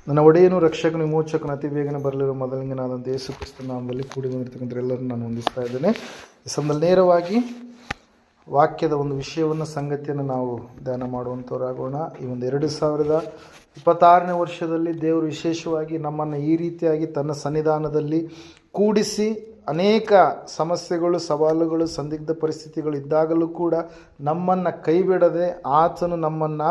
ನನ್ನ ಒಡೆಯನು ರಕ್ಷಕನು ವಿಮೋಚಕನು ಅತಿ ಬೇಗನೆ ಬರಲಿರುವ ಮೊದಲಿಂಗನಾದಂಥ ಯೇಸು ಕ್ರಿಸ್ತನ ನಾಮದಲ್ಲಿ ಕೂಡಿ ಬಂದಿರತಕ್ಕಂಥ ಎಲ್ಲರೂ ನಾನು ವಂದಿಸ್ತಾ ಇದ್ದೇನೆ. ಈ ಸಮಯದಲ್ಲಿ ನೇರವಾಗಿ ವಾಕ್ಯದ ಒಂದು ವಿಷಯವನ್ನು ಸಂಗತಿಯನ್ನು ನಾವು ಧ್ಯಾನ ಮಾಡುವಂಥವರಾಗೋಣ. ಈ ಒಂದು 2026ನೇ ವರ್ಷದಲ್ಲಿ ದೇವರು ವಿಶೇಷವಾಗಿ ನಮ್ಮನ್ನು ಈ ರೀತಿಯಾಗಿ ತನ್ನ ಸನ್ನಿಧಾನದಲ್ಲಿ ಕೂಡಿಸಿ ಅನೇಕ ಸಮಸ್ಯೆಗಳು, ಸವಾಲುಗಳು, ಸಂದಿಗ್ಧ ಪರಿಸ್ಥಿತಿಗಳು ಇದ್ದಾಗಲೂ ಕೂಡ ನಮ್ಮನ್ನು ಕೈಬಿಡದೆ ಆತನು ನಮ್ಮನ್ನು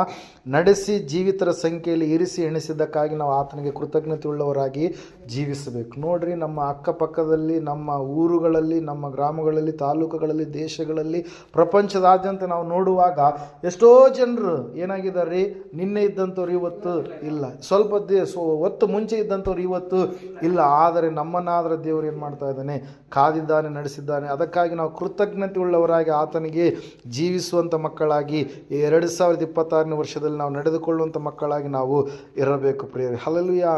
ನಡೆಸಿ ಜೀವಿತರ ಸಂಖ್ಯೆಯಲ್ಲಿ ಇರಿಸಿ ಎಣಿಸಿದ್ದಕ್ಕಾಗಿ ನಾವು ಆತನಿಗೆ ಕೃತಜ್ಞತೆ ಉಳ್ಳವರಾಗಿ ಜೀವಿಸಬೇಕು. ನೋಡ್ರಿ, ನಮ್ಮ ಅಕ್ಕಪಕ್ಕದಲ್ಲಿ, ನಮ್ಮ ಊರುಗಳಲ್ಲಿ, ನಮ್ಮ ಗ್ರಾಮಗಳಲ್ಲಿ, ತಾಲೂಕುಗಳಲ್ಲಿ, ದೇಶಗಳಲ್ಲಿ, ಪ್ರಪಂಚದಾದ್ಯಂತ ನಾವು ನೋಡುವಾಗ ಎಷ್ಟೋ ಜನರು ಏನಾಗಿದ್ದಾರೆ, ನಿನ್ನೆ ಇದ್ದಂಥವ್ರು ಇವತ್ತು ಇಲ್ಲ, ಸ್ವಲ್ಪ ಹೊತ್ತು ಮುಂಚೆ ಇದ್ದಂಥವ್ರು ಇವತ್ತು ಇಲ್ಲ. ಆದರೆ ನಮ್ಮನ್ನಾದರೆ ದೇವರು ಏನು ಮಾಡ್ತಾ ಇದ್ದಾನೆ, ಕಾದಿದ್ದಾನೆ, ನಡೆಸಿದ್ದಾನೆ. ಅದಕ್ಕಾಗಿ ನಾವು ಕೃತಜ್ಞತೆ ಉಳ್ಳವರಾಗಿ ಆತನಿಗೆ ಜೀವಿಸುವಂಥ ಮಕ್ಕಳಾಗಿ 2026ನೇ ವರ್ಷದಲ್ಲಿ ನಾವು ನಡೆದುಕೊಳ್ಳುವಂಥ ಮಕ್ಕಳಾಗಿ ನಾವು ಇರಬೇಕು ಪ್ರಿಯರೇ. Hallelujah,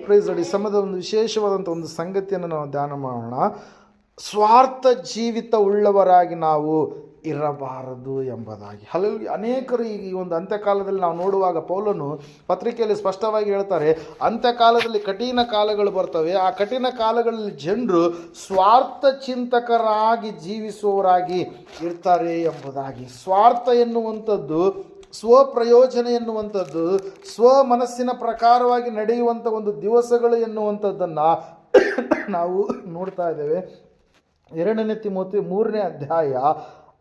praise Lord. ಈ ಸಮಯದ ಒಂದು ವಿಶೇಷವಾದಂಥ ಒಂದು ಸಂಗತಿಯನ್ನು ನಾವು ಧ್ಯಾನ ಮಾಡೋಣ. ಸ್ವಾರ್ಥ ಜೀವಿತ ಉಳ್ಳವರಾಗಿ ನಾವು ಇರಬಾರದು ಎಂಬುದಾಗಿ. ಹಲ್ಲೆಲೂಯಾ. ಅನೇಕರು ಈ ಒಂದು ಅಂತ್ಯಕಾಲದಲ್ಲಿ ನಾವು ನೋಡುವಾಗ ಪೌಲನು ಪತ್ರಿಕೆಯಲ್ಲಿ ಸ್ಪಷ್ಟವಾಗಿ ಹೇಳ್ತಾರೆ, ಅಂತ್ಯಕಾಲದಲ್ಲಿ ಕಠಿಣ ಕಾಲಗಳು ಬರ್ತವೆ. ಆ ಕಠಿಣ ಕಾಲಗಳಲ್ಲಿ ಜನರು ಸ್ವಾರ್ಥ ಚಿಂತಕರಾಗಿ ಜೀವಿಸುವವರಾಗಿ ಇರ್ತಾರೆ ಎಂಬುದಾಗಿ. ಸ್ವಾರ್ಥ ಎನ್ನುವಂಥದ್ದು, ಸ್ವಪ್ರಯೋಜನ ಎನ್ನುವಂಥದ್ದು, ಮನಸ್ಸಿನ ಪ್ರಕಾರವಾಗಿ ನಡೆಯುವಂಥ ಒಂದು ದಿವಸಗಳು ಎನ್ನುವಂಥದ್ದನ್ನು ನಾವು ನೋಡ್ತಾ ಇದ್ದೇವೆ. 2 ತಿಮೋಥಿ 3ನೇ ಅಧ್ಯಾಯ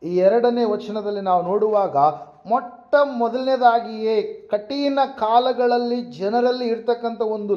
ಈ 2ನೇ ವಚನದಲ್ಲಿ ನಾವು ನೋಡುವಾಗ, ಮೊದಲನೇದಾಗಿಯೇ ಕಠಿಣ ಕಾಲಗಳಲ್ಲಿ ಜನರಲ್ಲಿ ಇರ್ತಕ್ಕಂಥ ಒಂದು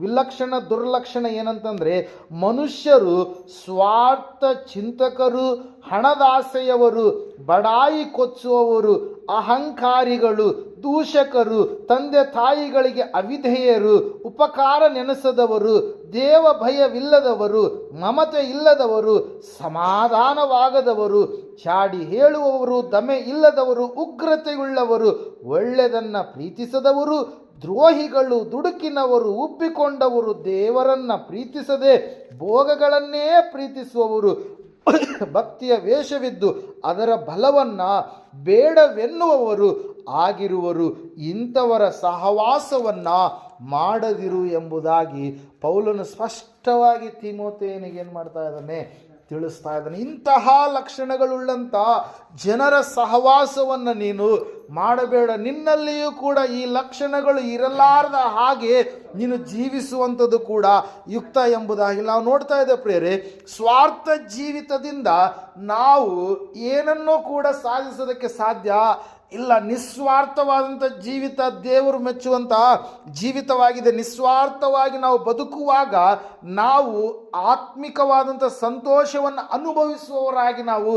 ವಿಲಕ್ಷಣ ದುರ್ಲಕ್ಷಣ ಏನಂತಂದರೆ, ಮನುಷ್ಯರು ಸ್ವಾರ್ಥ ಚಿಂತಕರು, ಹಣದಾಸೆಯವರು, ಬಡಾಯಿ ಕೊಚ್ಚುವವರು, ಅಹಂಕಾರಿಗಳು, ದೂಷಕರು, ತಂದೆ ತಾಯಿಗಳಿಗೆ ಅವಿಧೇಯರು, ಉಪಕಾರ ನೆನೆಸದವರು, ದೇವ ಭಯವಿಲ್ಲದವರು, ಮಮತೆ ಇಲ್ಲದವರು, ಸಮಾಧಾನವಾಗದವರು, ಚಾಡಿ ಹೇಳುವವರು, ದಮೆ ಇಲ್ಲದವರು, ಉಗ್ರತೆಯುಳ್ಳವರು, ಒಳ್ಳೆಯದನ್ನು ಪ್ರೀತಿಸದವರು, ದ್ರೋಹಿಗಳು, ದುಡುಕಿನವರು, ಉಬ್ಬಿಕೊಂಡವರು, ದೇವರನ್ನು ಪ್ರೀತಿಸದೆ ಭೋಗಗಳನ್ನೇ ಪ್ರೀತಿಸುವವರು, ಭಕ್ತಿಯ ವೇಷವಿದ್ದು ಅದರ ಬಲವನ್ನು ಬೇಡವೆನ್ನುವವರು ಆಗಿರುವರು. ಇಂಥವರ ಸಹವಾಸವನ್ನು ಮಾಡದಿರು ಎಂಬುದಾಗಿ ಪೌಲನು ಸ್ಪಷ್ಟವಾಗಿ ತಿಮೋಥೆಯನಿಗೆ ಏನು ಮಾಡ್ತಾ ಇದ್ದಾನೆ, ತಿಳಿಸ್ತಾ ಇದ್ದಾನೆ. ಇಂತಹ ಲಕ್ಷಣಗಳುಳ್ಳಂಥ ಜನರ ಸಹವಾಸವನ್ನು ನೀನು ಮಾಡಬೇಡ. ನಿನ್ನಲ್ಲಿಯೂ ಕೂಡ ಈ ಲಕ್ಷಣಗಳು ಇರಲಾರದ ಹಾಗೆ ನೀನು ಜೀವಿಸುವಂಥದ್ದು ಕೂಡ ಯುಕ್ತ ಎಂಬುದಾಗಿ ನಾವು ನೋಡ್ತಾ ಇದ್ದೇವೆ ಪ್ರಿಯರೇ. ಸ್ವಾರ್ಥ ಜೀವಿತದಿಂದ ನಾವು ಏನನ್ನೂ ಕೂಡ ಸಾಧಿಸೋದಕ್ಕೆ ಸಾಧ್ಯ ಇಲ್ಲ. ನಿಸ್ವಾರ್ಥವಾದಂಥ ಜೀವಿತ ದೇವರು ಮೆಚ್ಚುವಂಥ ಜೀವಿತವಾಗಿದೆ. ನಿಸ್ವಾರ್ಥವಾಗಿ ನಾವು ಬದುಕುವಾಗ ನಾವು ಆತ್ಮಿಕವಾದಂಥ ಸಂತೋಷವನ್ನು ಅನುಭವಿಸುವವರಾಗಿ ನಾವು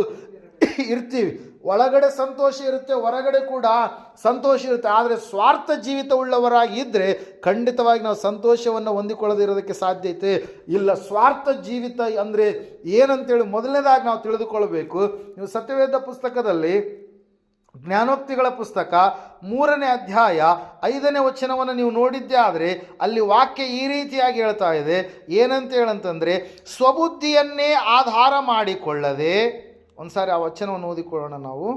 ಇರ್ತೀವಿ. ಒಳಗಡೆ ಸಂತೋಷ ಇರುತ್ತೆ, ಹೊರಗಡೆ ಕೂಡ ಸಂತೋಷ ಇರುತ್ತೆ. ಆದರೆ ಸ್ವಾರ್ಥ ಜೀವಿತ ಉಳ್ಳವರಾಗಿ ಇದ್ದರೆ ಖಂಡಿತವಾಗಿ ನಾವು ಸಂತೋಷವನ್ನು ಹೊಂದಿಕೊಳ್ಳದಿರೋದಕ್ಕೆ ಸಾಧ್ಯತೆ ಇಲ್ಲ. ಸ್ವಾರ್ಥ ಜೀವಿತ ಅಂದರೆ ಏನಂತೇಳಿ ಮೊದಲನೇದಾಗಿ ನಾವು ತಿಳಿದುಕೊಳ್ಬೇಕು. ನೀವು ಸತ್ಯವೇದ ಪುಸ್ತಕದಲ್ಲಿ ಜ್ಞಾನೋಕ್ತಿಗಳ ಪುಸ್ತಕ 3ನೇ ಅಧ್ಯಾಯ 5ನೇ ವಚನವನ್ನು ನೀವು ನೋಡಿದ್ದೇ ಆದರೆ ಅಲ್ಲಿ ವಾಕ್ಯ ಈ ರೀತಿಯಾಗಿ ಹೇಳ್ತಾ ಇದೆ. ಏನಂತ ಹೇಳಂತಂದರೆ, ಸ್ವಬುದ್ಧಿಯನ್ನೇ ಆಧಾರ ಮಾಡಿಕೊಳ್ಳದೆ. ಒಂದ್ಸಾರಿ ಆ ವಚನವನ್ನು ಓದಿಕೊಳ್ಳೋಣ ನಾವು.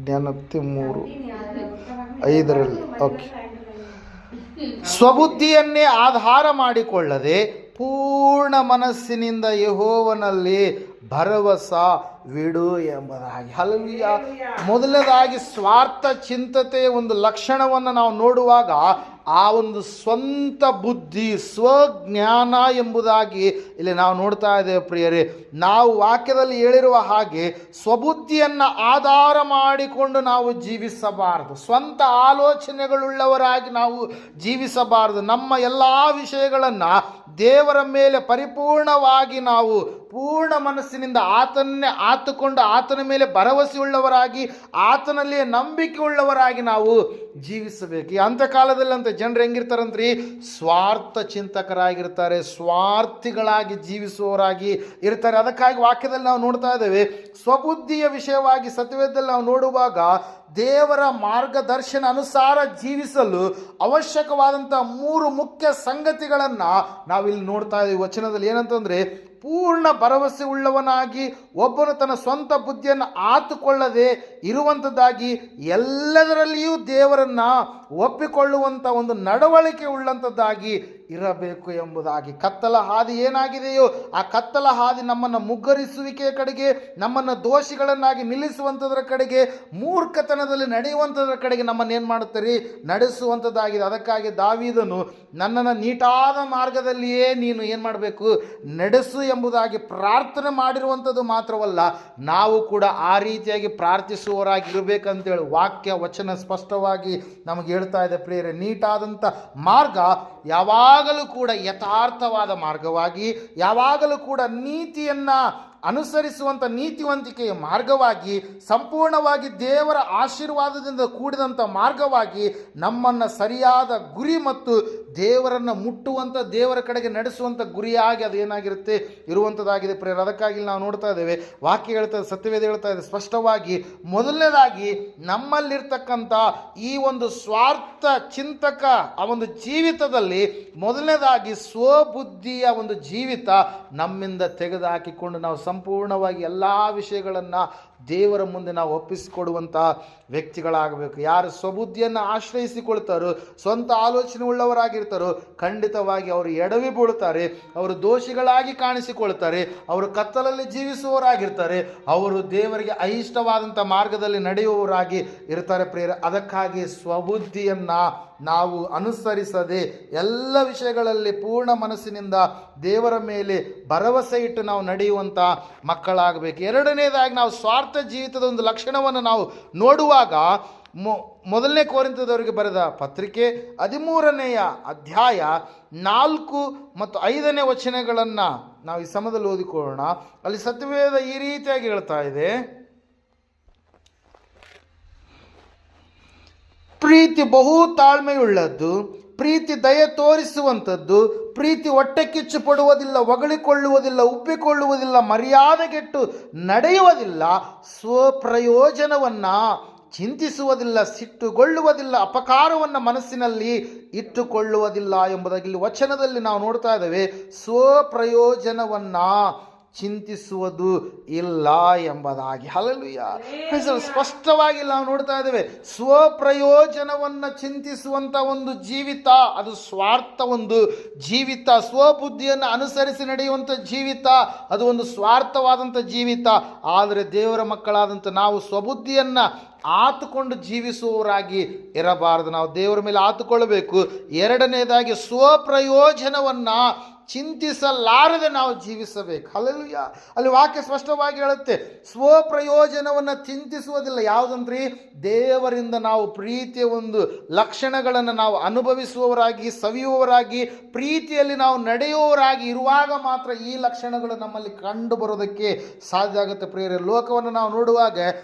ಜ್ಞಾನೋಕ್ತಿ 3:5 ಓಕೆ. ಸ್ವಬುದ್ಧಿಯನ್ನೇ ಆಧಾರ ಮಾಡಿಕೊಳ್ಳದೆ ಪೂರ್ಣ ಮನಸ್ಸಿನಿಂದ ಯೆಹೋವನಲ್ಲಿ ಭರವಸವಿಡು ಎಂಬುದಾಗಿ. ಹಲ್ಲೆಲೂಯಾ. ಮೊದಲನೇದಾಗಿ ಸ್ವಾರ್ಥ ಚಿಂತತೆಯ ಒಂದು ಲಕ್ಷಣವನ್ನು ನಾವು ನೋಡುವಾಗ ಆ ಒಂದು ಸ್ವಂತ ಬುದ್ಧಿ, ಸ್ವಜ್ಞಾನ ಎಂಬುದಾಗಿ ಇಲ್ಲಿ ನಾವು ನೋಡ್ತಾ ಇದ್ದೇವೆ ಪ್ರಿಯರೇ. ನಾವು ವಾಕ್ಯದಲ್ಲಿ ಹೇಳಿರುವ ಹಾಗೆ ಸ್ವಬುದ್ಧಿಯನ್ನು ಆಧಾರ ಮಾಡಿಕೊಂಡು ನಾವು ಜೀವಿಸಬಾರದು. ಸ್ವಂತ ಆಲೋಚನೆಗಳುಳ್ಳವರಾಗಿ ನಾವು ಜೀವಿಸಬಾರದು. ನಮ್ಮ ಎಲ್ಲ ವಿಷಯಗಳನ್ನು ದೇವರ ಮೇಲೆ ಪರಿಪೂರ್ಣವಾಗಿ ನಾವು ಪೂರ್ಣ ಮನಸ್ಸಿನಿಂದ ಆತನ್ನೇ ಆತುಕೊಂಡು ಆತನ ಮೇಲೆ ಭರವಸೆ ಉಳ್ಳವರಾಗಿ ಆತನಲ್ಲಿಯೇ ನಂಬಿಕೆ ಉಳ್ಳವರಾಗಿ ನಾವು ಜೀವಿಸಬೇಕು. ಈ ಅಂತ್ಯಕಾಲದಲ್ಲಿ ಅಂತ ಜನರು ಹೆಂಗಿರ್ತಾರಂತ್ರಿ, ಸ್ವಾರ್ಥ ಚಿಂತಕರಾಗಿರ್ತಾರೆ, ಸ್ವಾರ್ಥಿಗಳಾಗಿ ಜೀವಿಸುವವರಾಗಿ ಇರ್ತಾರೆ. ಅದಕ್ಕಾಗಿ ವಾಕ್ಯದಲ್ಲಿ ನಾವು ನೋಡ್ತಾ ಇದ್ದೇವೆ, ಸ್ವಬುದ್ಧಿಯ ವಿಷಯವಾಗಿ ಸತ್ಯವೇದದಲ್ಲಿ ನಾವು ನೋಡುವಾಗ ದೇವರ ಮಾರ್ಗದರ್ಶನ ಅನುಸಾರ ಜೀವಿಸಲು ಅವಶ್ಯಕವಾದಂಥ 3 ಮುಖ್ಯ ಸಂಗತಿಗಳನ್ನು ನಾವಿಲ್ಲಿ ನೋಡ್ತಾ ಇದ್ದೀವಿ ವಚನದಲ್ಲಿ. ಏನಂತಂದರೆ, ಪೂರ್ಣ ಭರವಸೆ ಉಳ್ಳವನಾಗಿ, ಒಬ್ಬನು ತನ್ನ ಸ್ವಂತ ಬುದ್ಧಿಯನ್ನು ಆತುಕೊಳ್ಳದೆ ಇರುವಂಥದ್ದಾಗಿ ಎಲ್ಲದರಲ್ಲಿಯೂ ದೇವರನ್ನು ಒಪ್ಪಿಕೊಳ್ಳುವಂಥ ಒಂದು ನಡವಳಿಕೆ ಉಳ್ಳಂಥದ್ದಾಗಿ ಇರಬೇಕು ಎಂಬುದಾಗಿ. ಕತ್ತಲ ಹಾದಿ ಏನಾಗಿದೆಯೋ ಆ ಕತ್ತಲ ಹಾದಿ ನಮ್ಮನ್ನು ಮುಗ್ಗರಿಸುವಿಕೆಯ ಕಡೆಗೆ, ನಮ್ಮನ್ನು ದೋಷಿಗಳನ್ನಾಗಿ ನಿಲ್ಲಿಸುವಂಥದ್ರ ಕಡೆಗೆ, ಮೂರ್ಖತನದಲ್ಲಿ ನಡೆಯುವಂಥದ್ರ ಕಡೆಗೆ ನಮ್ಮನ್ನು ಏನು ಮಾಡುತ್ತಾರೆ, ನಡೆಸುವಂಥದ್ದಾಗಿದೆ. ಅದಕ್ಕಾಗಿ ದಾವೀದನು ನನ್ನನ್ನು ನೀಟಾದ ಮಾರ್ಗದಲ್ಲಿಯೇ ನೀನು ಏನು ಮಾಡಬೇಕು, ನಡೆಸು ಎಂಬುದಾಗಿ ಪ್ರಾರ್ಥನೆ ಮಾಡಿರುವಂಥದ್ದು ಮಾತ್ರವಲ್ಲ, ನಾವು ಕೂಡ ಆ ರೀತಿಯಾಗಿ ಪ್ರಾರ್ಥಿಸುವವರಾಗಿರ್ಬೇಕಂತೇಳಿ ವಾಕ್ಯ ವಚನ ಸ್ಪಷ್ಟವಾಗಿ ನಮಗೆ ಹೇಳ್ತಾ ಇದೆ ಪ್ರಿಯರೇ. ನೀಟಾದಂಥ ಮಾರ್ಗ ಯಾವಾಗಲೂ ಕೂಡ ಯಥಾರ್ಥವಾದ ಮಾರ್ಗವಾಗಿ, ಯಾವಾಗಲೂ ಕೂಡ ನೀತಿಯನ್ನು ಅನುಸರಿಸುವಂಥ ನೀತಿವಂತಿಕೆಯ ಮಾರ್ಗವಾಗಿ, ಸಂಪೂರ್ಣವಾಗಿ ದೇವರ ಆಶೀರ್ವಾದದಿಂದ ಕೂಡಿದಂಥ ಮಾರ್ಗವಾಗಿ, ನಮ್ಮನ್ನು ಸರಿಯಾದ ಗುರಿ ಮತ್ತು ದೇವರನ್ನು ಮುಟ್ಟುವಂಥ, ದೇವರ ಕಡೆಗೆ ನಡೆಸುವಂಥ ಗುರಿಯಾಗಿ ಅದೇನಾಗಿರುತ್ತೆ, ಇರುವಂಥದ್ದಾಗಿದೆ ಪ್ರಿಯರೇ. ಅದಕ್ಕಾಗಿ ನಾವು ನೋಡ್ತಾ ಇದ್ದೇವೆ, ವಾಕ್ಯ ಹೇಳ್ತದೆ, ಸತ್ಯವೇದ ಹೇಳ್ತಾ ಇದೆ ಸ್ಪಷ್ಟವಾಗಿ, ಮೊದಲನೇದಾಗಿ ನಮ್ಮಲ್ಲಿರ್ತಕ್ಕಂಥ ಈ ಒಂದು ಸ್ವಾರ್ಥ ಚಿಂತಕ ಆ ಒಂದು ಜೀವಿತದಲ್ಲಿ ಮೊದಲನೇದಾಗಿ ಸ್ವಬುದ್ಧಿಯ ಒಂದು ಜೀವಿತ ನಮ್ಮಿಂದ ತೆಗೆದುಹಾಕಿಕೊಂಡು ನಾವು ಸಂಪೂರ್ಣವಾಗಿ ಎಲ್ಲ ವಿಷಯಗಳನ್ನು ದೇವರ ಮುಂದೆ ನಾವು ಒಪ್ಪಿಸಿಕೊಡುವಂಥ ವ್ಯಕ್ತಿಗಳಾಗಬೇಕು. ಯಾರು ಸ್ವಬುದ್ಧಿಯನ್ನು ಆಶ್ರಯಿಸಿಕೊಳ್ತಾರೋ, ಸ್ವಂತ ಆಲೋಚನೆ ಉಳ್ಳವರಾಗಿರ್ತಾರೋ, ಖಂಡಿತವಾಗಿ ಅವರು ಎಡವಿ ಬೀಳುತ್ತಾರೆ, ಅವರು ದೋಷಿಗಳಾಗಿ ಕಾಣಿಸಿಕೊಳ್ತಾರೆ, ಅವರು ಕತ್ತಲಲ್ಲಿ ಜೀವಿಸುವವರಾಗಿರ್ತಾರೆ, ಅವರು ದೇವರಿಗೆ అయిష్టವಾದಂಥ ಮಾರ್ಗದಲ್ಲಿ ನಡೆಯುವವರಾಗಿ ಇರ್ತಾರೆ ಪ್ರಿಯರೇ. ಅದಕ್ಕಾಗಿ ಸ್ವಬುದ್ಧಿಯನ್ನು ನಾವು ಅನುಸರಿಸದೆ ಎಲ್ಲ ವಿಷಯಗಳಲ್ಲಿ ಪೂರ್ಣ ಮನಸ್ಸಿನಿಂದ ದೇವರ ಮೇಲೆ ಭರವಸೆ ಇಟ್ಟು ನಾವು ನಡೆಯುವಂಥ ಮಕ್ಕಳಾಗಬೇಕು. ಎರಡನೇದಾಗಿ ನಾವು ಸ್ವಾರ್ಥ ಜೀವಿತದ ಒಂದು ಲಕ್ಷಣವನ್ನು ನಾವು ನೋಡುವಾಗ ಮೊದಲನೇ ಕೊರಿಂಥದವರಿಗೆ ಬರೆದ ಪತ್ರಿಕೆ 13ನೇ ಅಧ್ಯಾಯ 4 ಮತ್ತು 5ನೇ ವಚನಗಳನ್ನು ನಾವು ಈ ಸಮಯದಲ್ಲಿ ಓದಿಕೊಳ್ಳೋಣ. ಅಲ್ಲಿ ಸತ್ಯವೇದ ಈ ರೀತಿಯಾಗಿ ಹೇಳ್ತಾ ಇದೆ, ಪ್ರೀತಿ ಬಹು ತಾಳ್ಮೆಯುಳ್ಳದ್ದು, ಪ್ರೀತಿ ದಯೆ ತೋರಿಸುವಂಥದ್ದು, ಪ್ರೀತಿ ಹೊಟ್ಟೆ ಕಿಚ್ಚು ಪಡುವುದಿಲ್ಲ, ಹೊಗಳಿಕೊಳ್ಳುವುದಿಲ್ಲ, ಉಬ್ಬಿಕೊಳ್ಳುವುದಿಲ್ಲ, ಮರ್ಯಾದೆಗೆಟ್ಟು ನಡೆಯುವುದಿಲ್ಲ, ಸ್ವಪ್ರಯೋಜನವನ್ನು ಚಿಂತಿಸುವುದಿಲ್ಲ, ಸಿಟ್ಟುಗೊಳ್ಳುವುದಿಲ್ಲ, ಅಪಕಾರವನ್ನು ಮನಸ್ಸಿನಲ್ಲಿ ಇಟ್ಟುಕೊಳ್ಳುವುದಿಲ್ಲ ಎಂಬುದಾಗಿ ಇಲ್ಲಿ ವಚನದಲ್ಲಿ ನಾವು ನೋಡ್ತಾ ಇದ್ದೇವೆ. ಸ್ವಪ್ರಯೋಜನವನ್ನು ಚಿಂತಿಸುವುದು ಇಲ್ಲ ಎಂಬುದಾಗಿ. ಹಲ್ಲೆಲೂಯಾ. ಸ್ಪಷ್ಟವಾಗಿ ನಾವು ನೋಡ್ತಾ ಇದ್ದೇವೆ, ಸ್ವಪ್ರಯೋಜನವನ್ನು ಚಿಂತಿಸುವಂಥ ಒಂದು ಜೀವಿತ ಅದು ಸ್ವಾರ್ಥ ಒಂದು ಜೀವಿತ. ಸ್ವಬುದ್ಧಿಯನ್ನು ಅನುಸರಿಸಿ ನಡೆಯುವಂಥ ಜೀವಿತ ಅದು ಒಂದು ಸ್ವಾರ್ಥವಾದಂಥ ಜೀವಿತ. ಆದರೆ ದೇವರ ಮಕ್ಕಳಾದಂಥ ನಾವು ಸ್ವಬುದ್ಧಿಯನ್ನು ಆತುಕೊಂಡು ಜೀವಿಸುವವರಾಗಿ ಇರಬಾರದು. ನಾವು ದೇವರ ಮೇಲೆ ಆತುಕೊಳ್ಳಬೇಕು. ಎರಡನೇದಾಗಿ ಸ್ವಪ್ರಯೋಜನವನ್ನು ಚಿಂತಿಸಲಾರದೆ ನಾವು ಜೀವಿಸಬೇಕು. ಹಲ್ಲೆಲೂಯಾ. ಅಲ್ಲಿ ವಾಕ್ಯ ಸ್ಪಷ್ಟವಾಗಿ ಹೇಳುತ್ತೆ, ಸ್ವಪ್ರಯೋಜನವನ್ನು ಚಿಂತಿಸುವುದಿಲ್ಲ. ಯಾವುದಂದ್ರಿ, ದೇವರಿಂದ ನಾವು ಪ್ರೀತಿಯ ಒಂದು ಲಕ್ಷಣಗಳನ್ನು ನಾವು ಅನುಭವಿಸುವವರಾಗಿ, ಸವಿಯುವವರಾಗಿ, ಪ್ರೀತಿಯಲ್ಲಿ ನಾವು ನಡೆಯುವವರಾಗಿ ಇರುವಾಗ ಮಾತ್ರ ಈ ಲಕ್ಷಣಗಳು ನಮ್ಮಲ್ಲಿ ಕಂಡು ಬರೋದಕ್ಕೆ ಸಾಧ್ಯ ಆಗುತ್ತೆ ಪ್ರಿಯರೇ. ಲೋಕವನ್ನು ನಾವು ನೋಡುವಾಗ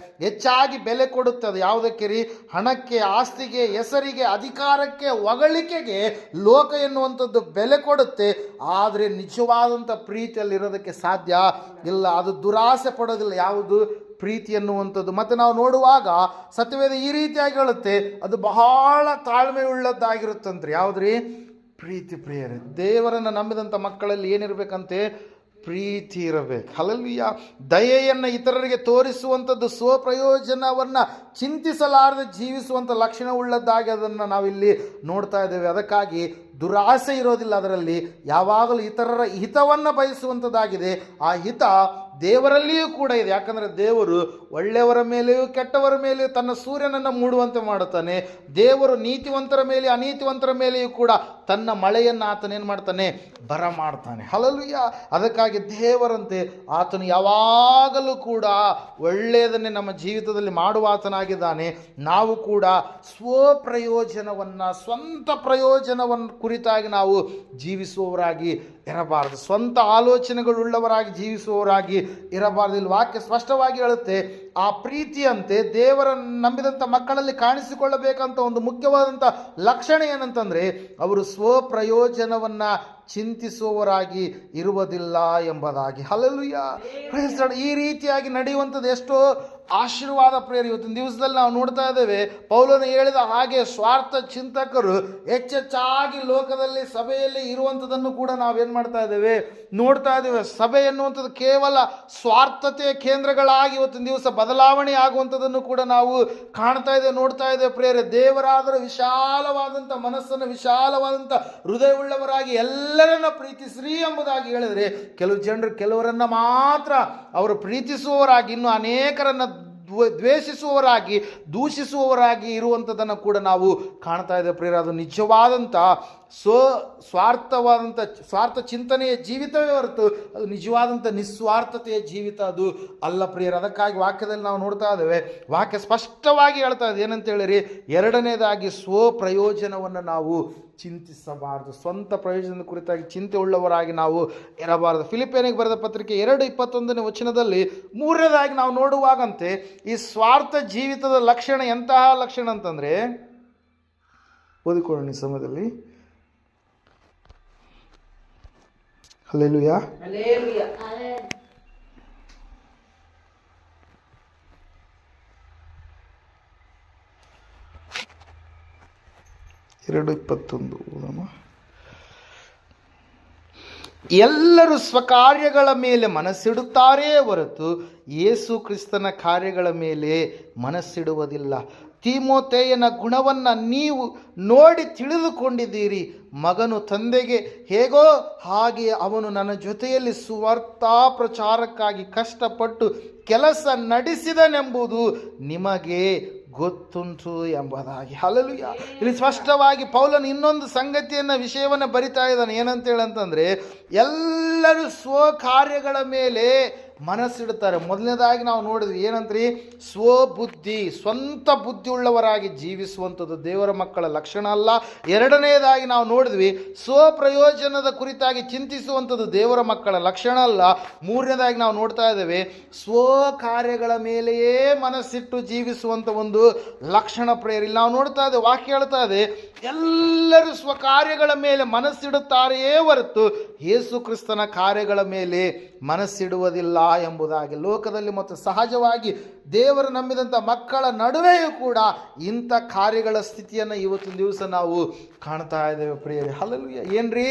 ಹೆಚ್ಚಾಗಿ ಬೆಲೆ ಕೊಡುತ್ತದೆ. ಯಾವುದಕ್ಕೆ ರೀ? ಹಣಕ್ಕೆ, ಆಸ್ತಿಗೆ, ಹೆಸರಿಗೆ, ಅಧಿಕಾರಕ್ಕೆ, ಹೊಗಳಿಕೆಗೆ ಲೋಕ ಎನ್ನುವಂಥದ್ದು ಬೆಲೆ ಕೊಡುತ್ತೆ. ಆದರೆ ನಿಜವಾದಂಥ ಪ್ರೀತಿಯಲ್ಲಿ ಇರೋದಕ್ಕೆ ಸಾಧ್ಯ ಇಲ್ಲ. ಅದು ದುರಾಸೆ ಪಡೋದಿಲ್ಲ ಯಾವುದು? ಪ್ರೀತಿ ಎನ್ನುವಂಥದ್ದು. ಮತ್ತು ನಾವು ನೋಡುವಾಗ ಸತ್ಯವೇದ ಈ ರೀತಿಯಾಗಿ ಹೇಳುತ್ತೆ, ಅದು ಬಹಳ ತಾಳ್ಮೆಯುಳ್ಳದ್ದಾಗಿರುತ್ತಂತ್ರಿ. ಯಾವುದ್ರಿ? ಪ್ರೀತಿ ಪ್ರಿಯರೇ. ದೇವರನ್ನು ನಂಬಿದಂಥ ಮಕ್ಕಳಲ್ಲಿ ಏನಿರಬೇಕಂತೆ? ಪ್ರೀತಿ ಇರಬೇಕು. ಹಲ್ಲೆಲೂಯಾ. ದಯೆಯನ್ನು ಇತರರಿಗೆ ತೋರಿಸುವಂಥದ್ದು, ಸ್ವಪ್ರಯೋಜನವನ್ನು ಚಿಂತಿಸಲಾರದೆ ಜೀವಿಸುವಂಥ ಲಕ್ಷಣವುಳ್ಳದ್ದಾಗಿ ಅದನ್ನು ನಾವಿಲ್ಲಿ ನೋಡ್ತಾ ಇದ್ದೇವೆ. ಅದಕ್ಕಾಗಿ ದುರಾಸೆ ಇರೋದಿಲ್ಲ ಅದರಲ್ಲಿ, ಯಾವಾಗಲೂ ಇತರರ ಹಿತವನ್ನು ಬಯಸುವಂಥದ್ದಾಗಿದೆ. ಆ ಹಿತ ದೇವರಲ್ಲಿಯೂ ಕೂಡ ಇದೆ. ಯಾಕಂದರೆ ದೇವರು ಒಳ್ಳೆಯವರ ಮೇಲೆಯೂ ಕೆಟ್ಟವರ ಮೇಲೆಯೂ ತನ್ನ ಸೂರ್ಯನನ್ನು ಮೂಡುವಂತೆ ಮಾಡುತ್ತಾನೆ. ದೇವರು ನೀತಿವಂತರ ಮೇಲೆ ಅನೀತಿವಂತರ ಮೇಲೆಯೂ ಕೂಡ ತನ್ನ ಮಳೆಯನ್ನು ಆತನೇನು ಮಾಡ್ತಾನೆ? ಬರ ಮಾಡ್ತಾನೆ. ಹಲ್ಲೆಲೂಯಾ. ಅದಕ್ಕಾಗಿ ದೇವರಂತೆ ಆತನು ಯಾವಾಗಲೂ ಕೂಡ ಒಳ್ಳೆಯದನ್ನೇ ನಮ್ಮ ಜೀವಿತದಲ್ಲಿ ಮಾಡುವ ಆತನಾಗಿದ್ದಾನೆ. ನಾವು ಕೂಡ ಸ್ವಪ್ರಯೋಜನವನ್ನು, ಸ್ವಂತ ಪ್ರಯೋಜನವನ್ನು ಕುರಿತಾಗಿ ನಾವು ಜೀವಿಸುವವರಾಗಿ ಇರಬಾರದು. ಸ್ವಂತ ಆಲೋಚನೆಗಳುಳ್ಳವರಾಗಿ ಜೀವಿಸುವವರಾಗಿ ಇರಬಾರದು. ಇಲ್ಲಿ ವಾಕ್ಯ ಸ್ಪಷ್ಟವಾಗಿ ಹೇಳುತ್ತೆ, ಆ ಪ್ರೀತಿಯಂತೆ ದೇವರನ್ನು ನಂಬಿದಂಥ ಮಕ್ಕಳಲ್ಲಿ ಕಾಣಿಸಿಕೊಳ್ಳಬೇಕಂತ ಒಂದು ಮುಖ್ಯವಾದಂಥ ಲಕ್ಷಣ ಏನಂತಂದರೆ, ಅವರು ಸ್ವಪ್ರಯೋಜನವನ್ನು ಚಿಂತಿಸುವವರಾಗಿ ಇರುವುದಿಲ್ಲ ಎಂಬುದಾಗಿ. ಹಲ್ಲೆಲೂಯಾ. ಈ ರೀತಿಯಾಗಿ ನಡೆಯುವಂಥದ್ದು ಎಷ್ಟೋ ಆಶೀರ್ವಾದ ಪ್ರೇರಿ. ಇವತ್ತಿನ ದಿವಸದಲ್ಲಿ ನಾವು ನೋಡ್ತಾ ಇದ್ದೇವೆ, ಪೌಲನು ಹೇಳಿದ ಹಾಗೆ ಸ್ವಾರ್ಥ ಚಿಂತಕರು ಹೆಚ್ಚೆಚ್ಚಾಗಿ ಲೋಕದಲ್ಲಿ ಸಭೆಯಲ್ಲಿ ಇರುವಂಥದ್ದನ್ನು ಕೂಡ ನಾವೇನು ಮಾಡ್ತಾ ಇದ್ದೇವೆ, ನೋಡ್ತಾ ಇದ್ದೇವೆ. ಸಭೆ ಎನ್ನುವಂಥದ್ದು ಕೇವಲ ಸ್ವಾರ್ಥತೆಯ ಕೇಂದ್ರಗಳಾಗಿ ಇವತ್ತಿನ ದಿವಸ ಬದಲಾವಣೆ ಆಗುವಂಥದ್ದನ್ನು ಕೂಡ ನಾವು ಕಾಣ್ತಾ ಇದ್ದೇವೆ, ನೋಡ್ತಾ ಇದ್ದೇವೆ ಪ್ರೇರೆ. ದೇವರಾದರೂ ವಿಶಾಲವಾದಂಥ ಮನಸ್ಸನ್ನು, ವಿಶಾಲವಾದಂಥ ಹೃದಯವುಳ್ಳವರಾಗಿ ಎಲ್ಲರನ್ನ ಪ್ರೀತಿಸ್ರಿ ಎಂಬುದಾಗಿ ಹೇಳಿದರೆ, ಕೆಲವರನ್ನ ಮಾತ್ರ ಅವರು ಪ್ರೀತಿಸುವವರಾಗಿ ಇನ್ನು ಅನೇಕರನ್ನ ದ್ವೇಷಿಸುವವರಾಗಿ, ದೂಷಿಸುವವರಾಗಿ ಇರುವಂಥದ್ದನ್ನು ಕೂಡ ನಾವು ಕಾಣ್ತಾ ಇದ್ದೇವೆ ಪ್ರಿಯರೇ. ಅದು ನಿಜವಾದಂಥ ಸ್ವಾರ್ಥ ಚಿಂತನೆಯ ಜೀವಿತವೇ ಹೊರತು ಅದು ನಿಜವಾದಂಥ ನಿಸ್ವಾರ್ಥತೆಯ ಜೀವಿತ ಅದು ಅಲ್ಲ ಪ್ರಿಯರೇ. ಅದಕ್ಕಾಗಿ ವಾಕ್ಯದಲ್ಲಿ ನಾವು ನೋಡ್ತಾ ಇದ್ದೇವೆ, ವಾಕ್ಯ ಸ್ಪಷ್ಟವಾಗಿ ಹೇಳ್ತಾ ಇದೆ. ಏನಂತ ಹೇಳಿರಿ, ಎರಡನೇದಾಗಿ ಸ್ವಪ್ರಯೋಜನವನ್ನು ನಾವು ಚಿಂತಿಸಬಾರದು. ಸ್ವಂತ ಪ್ರಯೋಜನದ ಕುರಿತಾಗಿ ಚಿಂತೆ ಉಳ್ಳವರಾಗಿ ನಾವು ಇರಬಾರದು. ಫಿಲಿಪಿಯನಿಗೆ ಬರೆದ ಪತ್ರಿಕೆ 2:21 ವಚನದಲ್ಲಿ ಮೂರನೇದಾಗಿ ನಾವು ನೋಡುವಾಗಂತೆ ಈ ಸ್ವಾರ್ಥ ಜೀವಿತದ ಲಕ್ಷಣ ಎಂತಹ ಲಕ್ಷಣ ಅಂತಂದರೆ, ಓದಿಕೊಳ್ಳೋಣ ಈ ಸಮಯದಲ್ಲಿ. ಹಲ್ಲೆಲೂಯಾ. 2:21. ಎಲ್ಲರೂ ಸ್ವಕಾರ್ಯಗಳ ಮೇಲೆ ಮನಸ್ಸಿಡುತ್ತಾರೆಯೇ ಹೊರತು ಯೇಸು ಕ್ರಿಸ್ತನ ಕಾರ್ಯಗಳ ಮೇಲೆ ಮನಸ್ಸಿಡುವುದಿಲ್ಲ. ತಿಮೋಥೆಯನ ಗುಣವನ್ನು ನೀವು ನೋಡಿ ತಿಳಿದುಕೊಂಡಿದ್ದೀರಿ. ಮಗನು ತಂದೆಗೆ ಹೇಗೋ ಹಾಗೆ ಅವನು ನನ್ನ ಜೊತೆಯಲ್ಲಿ ಸುವಾರ್ಥ ಪ್ರಚಾರಕ್ಕಾಗಿ ಕಷ್ಟಪಟ್ಟು ಕೆಲಸ ನಡೆಸಿದನೆಂಬುದು ನಿಮಗೆ ಗೊತ್ತುಂಟು ಎಂಬುದಾಗಿ. ಹಲ್ಲೆಲೂಯಾ. ಇಲ್ಲಿ ಸ್ಪಷ್ಟವಾಗಿ ಪೌಲನು ಇನ್ನೊಂದು ವಿಷಯವನ್ನು ಬರಿತಾ ಇದ್ದಾನೆ. ಏನಂತೇಳಂತಂದರೆ, ಎಲ್ಲರೂ ಸ್ವಕಾರ್ಯಗಳ ಮೇಲೆ ಮನಸ್ಸಿಡುತ್ತಾರೆ. ಮೊದಲನೇದಾಗಿ ನಾವು ನೋಡಿದ್ವಿ ಏನಂತ್ರಿ, ಸ್ವಬುದ್ಧಿ, ಸ್ವಂತ ಬುದ್ಧಿ ಉಳ್ಳವರಾಗಿ ಜೀವಿಸುವಂಥದ್ದು ದೇವರ ಮಕ್ಕಳ ಲಕ್ಷಣ ಅಲ್ಲ. ಎರಡನೇದಾಗಿ ನಾವು ನೋಡಿದ್ವಿ, ಸ್ವಪ್ರಯೋಜನದ ಕುರಿತಾಗಿ ಚಿಂತಿಸುವಂಥದ್ದು ದೇವರ ಮಕ್ಕಳ ಲಕ್ಷಣ ಅಲ್ಲ. ಮೂರನೇದಾಗಿ ನಾವು ನೋಡ್ತಾ ಇದ್ದೇವೆ, ಸ್ವಕಾರ್ಯಗಳ ಮೇಲೆಯೇ ಮನಸ್ಸಿಟ್ಟು ಜೀವಿಸುವಂಥ ಒಂದು ಲಕ್ಷಣ ಪ್ರೇರಿ. ನಾವು ನೋಡ್ತಾ ಇದ್ದೇವೆ, ವಾಕ್ಯ ಹೇಳ್ತಾ ಇದೆ, ಎಲ್ಲರೂ ಸ್ವಕಾರ್ಯಗಳ ಮೇಲೆ ಮನಸ್ಸಿಡುತ್ತಾರೆಯೇ ಹೊರತು ಯೇಸು ಕ್ರಿಸ್ತನ ಕಾರ್ಯಗಳ ಮೇಲೆ ಮನಸ್ಸಿಡುವುದಿಲ್ಲ ಎಂಬುದಾಗಿ. ಲೋಕದಲ್ಲಿ ಮತ್ತು ಸಹಜವಾಗಿ ದೇವರು ನಂಬಿದಂಥ ಮಕ್ಕಳ ನಡುವೆಯೂ ಕೂಡ ಇಂಥ ಕಾರ್ಯಗಳ ಸ್ಥಿತಿಯನ್ನು ಇವತ್ತಿನ ದಿವಸ ನಾವು ಕಾಣ್ತಾ ಇದ್ದೇವೆ ಪ್ರಿಯರೇ. ಹಲ್ಲೆಲೂಯಾ. ಏನ್ರಿ,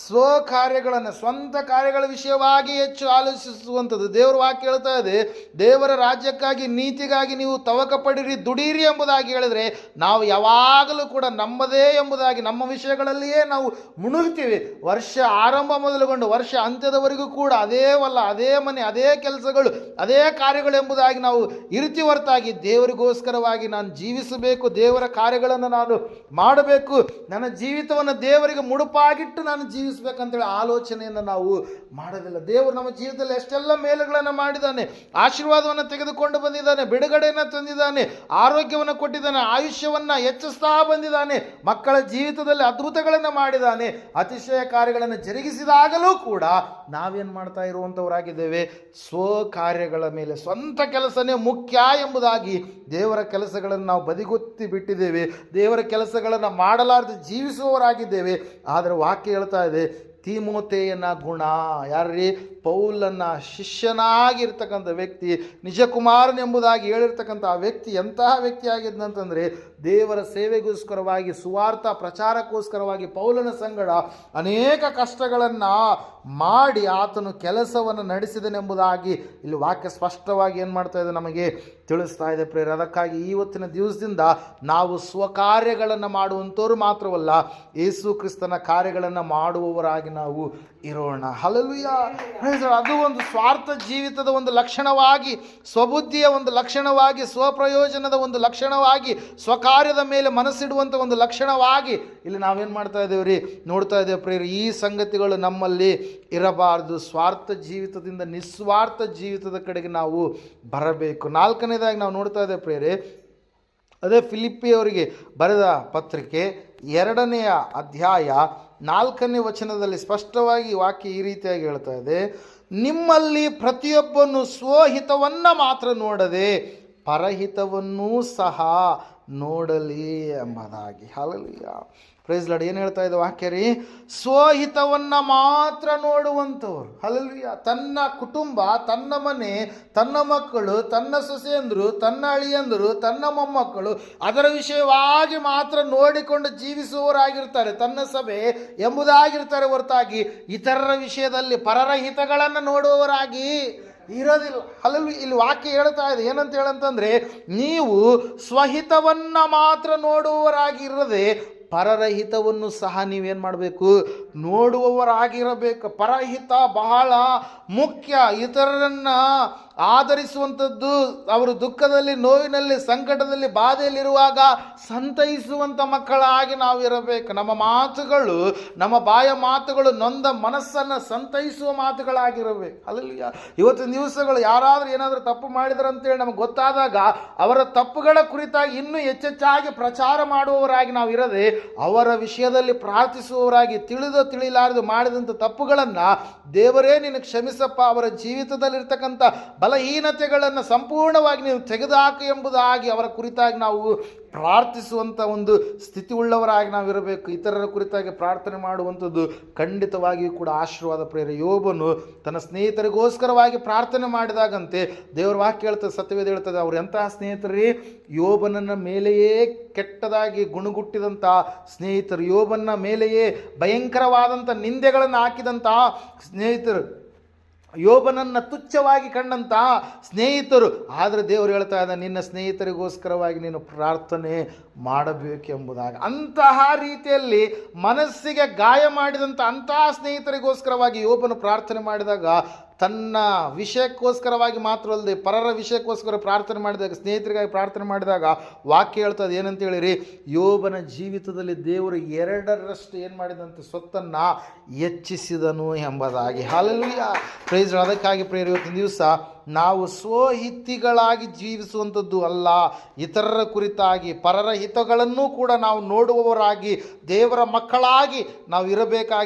ಸ್ವಕಾರ್ಯಗಳನ್ನು, ಸ್ವಂತ ಕಾರ್ಯಗಳ ವಿಷಯವಾಗಿ ಹೆಚ್ಚು ಆಲೋಚಿಸುವಂಥದ್ದು. ದೇವರ ವಾಕ್ಯ ಹೇಳ್ತಾ ಇದೆ, ದೇವರ ರಾಜ್ಯಕ್ಕಾಗಿ ನೀತಿಗಾಗಿ ನೀವು ತವಕ ಪಡಿರಿ, ದುಡೀರಿ ಎಂಬುದಾಗಿ ಹೇಳಿದರೆ ನಾವು ಯಾವಾಗಲೂ ಕೂಡ ನಮ್ಮದೇ ಎಂಬುದಾಗಿ ನಮ್ಮ ವಿಷಯಗಳಲ್ಲಿಯೇ ನಾವು ಮುಣುಗ್ತೀವಿ. ವರ್ಷ ಆರಂಭ ಮೊದಲುಗೊಂಡು ವರ್ಷ ಅಂತ್ಯದವರೆಗೂ ಕೂಡ ಅದೇ ಮನೆ, ಅದೇ ಕೆಲಸಗಳು, ಅದೇ ಕಾರ್ಯಗಳು ಎಂಬುದಾಗಿ ನಾವು ಇರ್ತಿ ಹೊರತಾಗಿ ದೇವರಿಗೋಸ್ಕರವಾಗಿ ನಾನು ಜೀವಿಸಬೇಕು, ದೇವರ ಕಾರ್ಯಗಳನ್ನು ನಾನು ಮಾಡಬೇಕು, ನನ್ನ ಜೀವಿತವನ್ನು ದೇವರಿಗೆ ಮುಡುಪಾಗಿಟ್ಟು ನಾನು ಜೀವಿಸಬೇಕಂತೇಳಿ ಆಲೋಚನೆಯನ್ನು ನಾವು ಮಾಡೋದಿಲ್ಲ. ದೇವರು ನಮ್ಮ ಜೀವಿತದಲ್ಲಿ ಎಷ್ಟೆಲ್ಲ ಮೇಲುಗಳನ್ನು ಮಾಡಿದ್ದಾನೆ, ಆಶೀರ್ವಾದವನ್ನು ತೆಗೆದುಕೊಂಡು ಬಂದಿದ್ದಾನೆ, ಬಿಡುಗಡೆಯನ್ನು ತಂದಿದ್ದಾನೆ, ಆರೋಗ್ಯವನ್ನು ಕೊಟ್ಟಿದ್ದಾನೆ, ಆಯುಷ್ಯವನ್ನು ಹೆಚ್ಚಿಸ್ತಾ ಬಂದಿದ್ದಾನೆ, ಮಕ್ಕಳ ಜೀವಿತದಲ್ಲಿ ಅದ್ಭುತಗಳನ್ನು ಮಾಡಿದ್ದಾನೆ, ಅತಿಶಯ ಕಾರ್ಯಗಳನ್ನು ಜರುಗಿಸಿದಾಗಲೂ ಕೂಡ ನಾವೇನು ಮಾಡ್ತಾ ಇರುವಂಥವರಾಗಿದ್ದೇವೆ, ಸ್ವಕಾರ್ಯಗಳ ಮೇಲೆ, ಸ್ವಂತ ಕೆಲಸನೇ ಮುಖ್ಯ ಎಂಬುದಾಗಿ ದೇವರ ಕೆಲಸಗಳನ್ನು ನಾವು ಬದಿಗೊತ್ತಿ ಬಿಟ್ಟಿದ್ದೇವೆ, ದೇವರ ಕೆಲಸಗಳನ್ನು ಮಾಡಲಾರದೆ ಜೀವಿಸುವವರಾಗಿದ್ದೇವೆ. ಆದರೆ ವಾಕ್ಯ ಹೇಳ್ತಾ ಇದೆ, ತಿಮೋಥೆಯನ ಗುಣ, ಯಾರ್ರೀ, ಪೌಲನ ಶಿಷ್ಯನಾಗಿರ್ತಕ್ಕಂಥ ವ್ಯಕ್ತಿ, ನಿಜಕುಮಾರನೆಂಬುದಾಗಿ ಹೇಳಿರ್ತಕ್ಕಂಥ ಆ ವ್ಯಕ್ತಿ ಎಂತಹ ವ್ಯಕ್ತಿ ಆಗಿದ್ದಂತಂದರೆ, ದೇವರ ಸೇವೆಗೋಸ್ಕರವಾಗಿ, ಸುವಾರ್ಥ ಪ್ರಚಾರಕ್ಕೋಸ್ಕರವಾಗಿ ಪೌಲನ ಸಂಗಡ ಅನೇಕ ಕಷ್ಟಗಳನ್ನು ಮಾಡಿ ಆತನು ಕೆಲಸವನ್ನು ನಡೆಸಿದನೆಂಬುದಾಗಿ ಇಲ್ಲಿ ವಾಕ್ಯ ಸ್ಪಷ್ಟವಾಗಿ ಏನು ಮಾಡ್ತಾ ಇದೆ, ನಮಗೆ ತಿಳಿಸ್ತಾ ಇದೆ ಪ್ರೇರೆ. ಅದಕ್ಕಾಗಿ ಇವತ್ತಿನ ದಿವಸದಿಂದ ನಾವು ಸ್ವಕಾರ್ಯಗಳನ್ನು ಮಾಡುವಂಥವ್ರು ಮಾತ್ರವಲ್ಲ, ಯೇಸು ಕ್ರಿಸ್ತನ ಕಾರ್ಯಗಳನ್ನು ಮಾಡುವವರಾಗಿ ನಾವು ಇರೋಣ. ಹಲ್ಲೆಲೂಯಾ. ಅದು ಒಂದು ಸ್ವಾರ್ಥ ಜೀವಿತದ ಒಂದು ಲಕ್ಷಣವಾಗಿ, ಸ್ವಬುದ್ಧಿಯ ಒಂದು ಲಕ್ಷಣವಾಗಿ, ಸ್ವಪ್ರಯೋಜನದ ಒಂದು ಲಕ್ಷಣವಾಗಿ, ಸ್ವಕಾರ್ಯದ ಮೇಲೆ ಮನಸ್ಸಿಡುವಂಥ ಒಂದು ಲಕ್ಷಣವಾಗಿ ಇಲ್ಲಿ ನಾವೇನು ಮಾಡ್ತಾ ಇದ್ದೇವೆ ರೀ, ನೋಡ್ತಾ ಇದ್ದೇವೆ ಪ್ರೇರೆ. ಈ ಸಂಗತಿಗಳು ನಮ್ಮಲ್ಲಿ ಇರಬಾರ್ದು. ಸ್ವಾರ್ಥ ಜೀವಿತದಿಂದ ನಿಸ್ವಾರ್ಥ ಜೀವಿತದ ಕಡೆಗೆ ನಾವು ಬರಬೇಕು. ನಾಲ್ಕನೇದಾಗಿ ನಾವು ನೋಡ್ತಾ ಇದ್ದೇವೆ ಪ್ರೇರೆ, ಅದೇ ಫಿಲಿಪ್ಪಿಯವರಿಗೆ ಬರೆದ ಪತ್ರಿಕೆ 2ನೇ ಅಧ್ಯಾಯ 4ನೇ ವಚನದಲ್ಲಿ ಸ್ಪಷ್ಟವಾಗಿ ವಾಕ್ಯ ಈ ರೀತಿಯಾಗಿ ಹೇಳ್ತಾ ಇದೆ, ನಿಮ್ಮಲ್ಲಿ ಪ್ರತಿಯೊಬ್ಬನು ಸ್ವಹಿತವನ್ನು ಮಾತ್ರ ನೋಡದೆ ಪರಹಿತವನ್ನೂ ಸಹ ನೋಡಲಿ ಎಂಬುದಾಗಿ. Hallelujah, praise Lord. ಏನು ಹೇಳ್ತಾ ಇದೆ ವಾಕ್ಯ ರೀ? ಸ್ವಹಿತವನ್ನು ಮಾತ್ರ ನೋಡುವಂಥವ್ರು. ಹಲ್ಲೆಲೂಯಾ. ತನ್ನ ಕುಟುಂಬ, ತನ್ನ ಮನೆ, ತನ್ನ ಮಕ್ಕಳು, ತನ್ನ ಸೊಸೆಯಂದರು, ತನ್ನ ಅಳಿಯಂದರು, ತನ್ನ ಮೊಮ್ಮಕ್ಕಳು, ಅದರ ವಿಷಯವಾಗಿ ಮಾತ್ರ ನೋಡಿಕೊಂಡು ಜೀವಿಸುವವರಾಗಿರ್ತಾರೆ. ತನ್ನ ಸಭೆ ಎಂಬುದಾಗಿರ್ತಾರೆ ಹೊರತಾಗಿ ಇತರರ ವಿಷಯದಲ್ಲಿ ಪರರ ಹಿತಗಳನ್ನು ನೋಡುವವರಾಗಿ ಇರೋದಿಲ್ಲ. ಹಲ್ಲೆಲೂಯಾ. ಇಲ್ಲಿ ವಾಕ್ಯ ಹೇಳ್ತಾ ಇದೆ ಏನಂತ ಹೇಳಂತಂದ್ರೆ, ನೀವು ಸ್ವಹಿತವನ್ನು ಮಾತ್ರ ನೋಡುವವರಾಗಿರದೆ ಪರರ ಹಿತವನ್ನು ಸಹ ನೀವೇನು ಮಾಡಬೇಕು? ನೋಡುವವರಾಗಿರಬೇಕು. ಪರಹಿತ ಬಹಳ ಮುಖ್ಯ. ಇತರರನ್ನು ಆಧರಿಸುವಂಥದ್ದು, ಅವರು ದುಃಖದಲ್ಲಿ, ನೋವಿನಲ್ಲಿ, ಸಂಕಟದಲ್ಲಿ, ಬಾಧೆಯಲ್ಲಿರುವಾಗ ಸಂತೈಸುವಂಥ ಮಕ್ಕಳಾಗಿ ನಾವು ಇರಬೇಕು. ನಮ್ಮ ಮಾತುಗಳು, ನಮ್ಮ ಬಾಯ ಮಾತುಗಳು ನೊಂದ ಮನಸ್ಸನ್ನು ಸಂತೈಸುವ ಮಾತುಗಳಾಗಿರಬೇಕು. ಹಲ್ಲೆಲೂಯಾ. ಇವತ್ತಿನ ದಿವಸಗಳು ಯಾರಾದರೂ ಏನಾದರೂ ತಪ್ಪು ಮಾಡಿದ್ರು ಅಂತೇಳಿ ನಮಗೆ ಗೊತ್ತಾದಾಗ ಅವರ ತಪ್ಪುಗಳ ಕುರಿತಾಗಿ ಇನ್ನೂ ಹೆಚ್ಚೆಚ್ಚಾಗಿ ಪ್ರಚಾರ ಮಾಡುವವರಾಗಿ ನಾವು ಇರದೆ ಅವರ ವಿಷಯದಲ್ಲಿ ಪ್ರಾರ್ಥಿಸುವವರಾಗಿ, ತಿಳಿಲಾರದು ಮಾಡಿದಂಥ ತಪ್ಪುಗಳನ್ನು ದೇವರೇ ನೀನು ಕ್ಷಮಿಸಪ್ಪ, ಅವರ ಜೀವಿತದಲ್ಲಿರ್ತಕ್ಕಂಥ ಬಲಹೀನತೆಗಳನ್ನು ಸಂಪೂರ್ಣವಾಗಿ ನೀವು ತೆಗೆದುಹಾಕು ಎಂಬುದಾಗಿ ಅವರ ಕುರಿತಾಗಿ ನಾವು ಪ್ರಾರ್ಥಿಸುವಂಥ ಒಂದು ಸ್ಥಿತಿ ಉಳ್ಳವರಾಗಿ ನಾವು ಇರಬೇಕು. ಇತರರ ಕುರಿತಾಗಿ ಪ್ರಾರ್ಥನೆ ಮಾಡುವಂಥದ್ದು ಖಂಡಿತವಾಗಿಯೂ ಕೂಡ ಆಶೀರ್ವಾದ. ಪ್ರೇರ ಯೋಬನು ತನ್ನ ಸ್ನೇಹಿತರಿಗೋಸ್ಕರವಾಗಿ ಪ್ರಾರ್ಥನೆ ಮಾಡಿದಾಗಂತೆ ದೇವರ ವಾಕ್ಯ ಹೇಳ್ತದೆ, ಸತ್ಯವೇದ ಹೇಳ್ತದೆ, ಅವ್ರು ಎಂತಹ ಸ್ನೇಹಿತರು? ಯೋಬನನ್ನ ಮೇಲೆಯೇ ಕೆಟ್ಟದಾಗಿ ಗುಣಗುಟ್ಟಿದಂಥ ಸ್ನೇಹಿತರು, ಯೋಬನ ಮೇಲೆಯೇ ಭಯಂಕರವಾದಂಥ ನಿಂದೆಗಳನ್ನು ಹಾಕಿದಂಥ ಸ್ನೇಹಿತರು, ಯೋಬನನ್ನು ತುಚ್ಛವಾಗಿ ಕಂಡಂಥ ಸ್ನೇಹಿತರು. ಆದರೆ ದೇವರು ಹೇಳ್ತಾ ಇದ್ದ, ನಿನ್ನ ಸ್ನೇಹಿತರಿಗೋಸ್ಕರವಾಗಿ ನೀನು ಪ್ರಾರ್ಥನೆ ಮಾಡಬೇಕೆಂಬುದಾಗಿ. ಅಂತಹ ರೀತಿಯಲ್ಲಿ ಮನಸ್ಸಿಗೆ ಗಾಯ ಮಾಡಿದಂಥ ಅಂತಹ ಸ್ನೇಹಿತರಿಗೋಸ್ಕರವಾಗಿ ಯೋಬನು ಪ್ರಾರ್ಥನೆ ಮಾಡಿದಾಗ ತನ್ನ ವಿಷಯಕ್ಕೋಸ್ಕರವಾಗಿ ಮಾತ್ರ ಅಲ್ಲದೆ ಪರರ ವಿಷಯಕ್ಕೋಸ್ಕರ ಪ್ರಾರ್ಥನೆ ಮಾಡಿದಾಗ, ಸ್ನೇಹಿತರಿಗಾಗಿ ಪ್ರಾರ್ಥನೆ ಮಾಡಿದಾಗ ವಾಕ್ಯ ಹೇಳ್ತದೆ ಏನಂತ ಹೇಳಿರಿ? ಯೋಬನ ಜೀವಿತದಲ್ಲಿ ದೇವರು 2ರಷ್ಟು ಏನು ಮಾಡಿದಂತೆ ಸ್ವತ್ತನ್ನು ಹೆಚ್ಚಿಸಿದನು ಎಂಬುದಾಗಿ. Hallelujah, praise. ಅದಕ್ಕಾಗಿ ಪ್ರೇರ ಇವತ್ತಿನ ದಿವಸ ನಾವು ಸ್ವಹಿತಿಗಳಾಗಿ ಜೀವಿಸುವಂಥದ್ದು ಅಲ್ಲ, ಇತರರ ಕುರಿತಾಗಿ ಪರರ ಹಿತಗಳನ್ನು ಕೂಡ ನಾವು ನೋಡುವವರಾಗಿ ದೇವರ ಮಕ್ಕಳಾಗಿ ನಾವು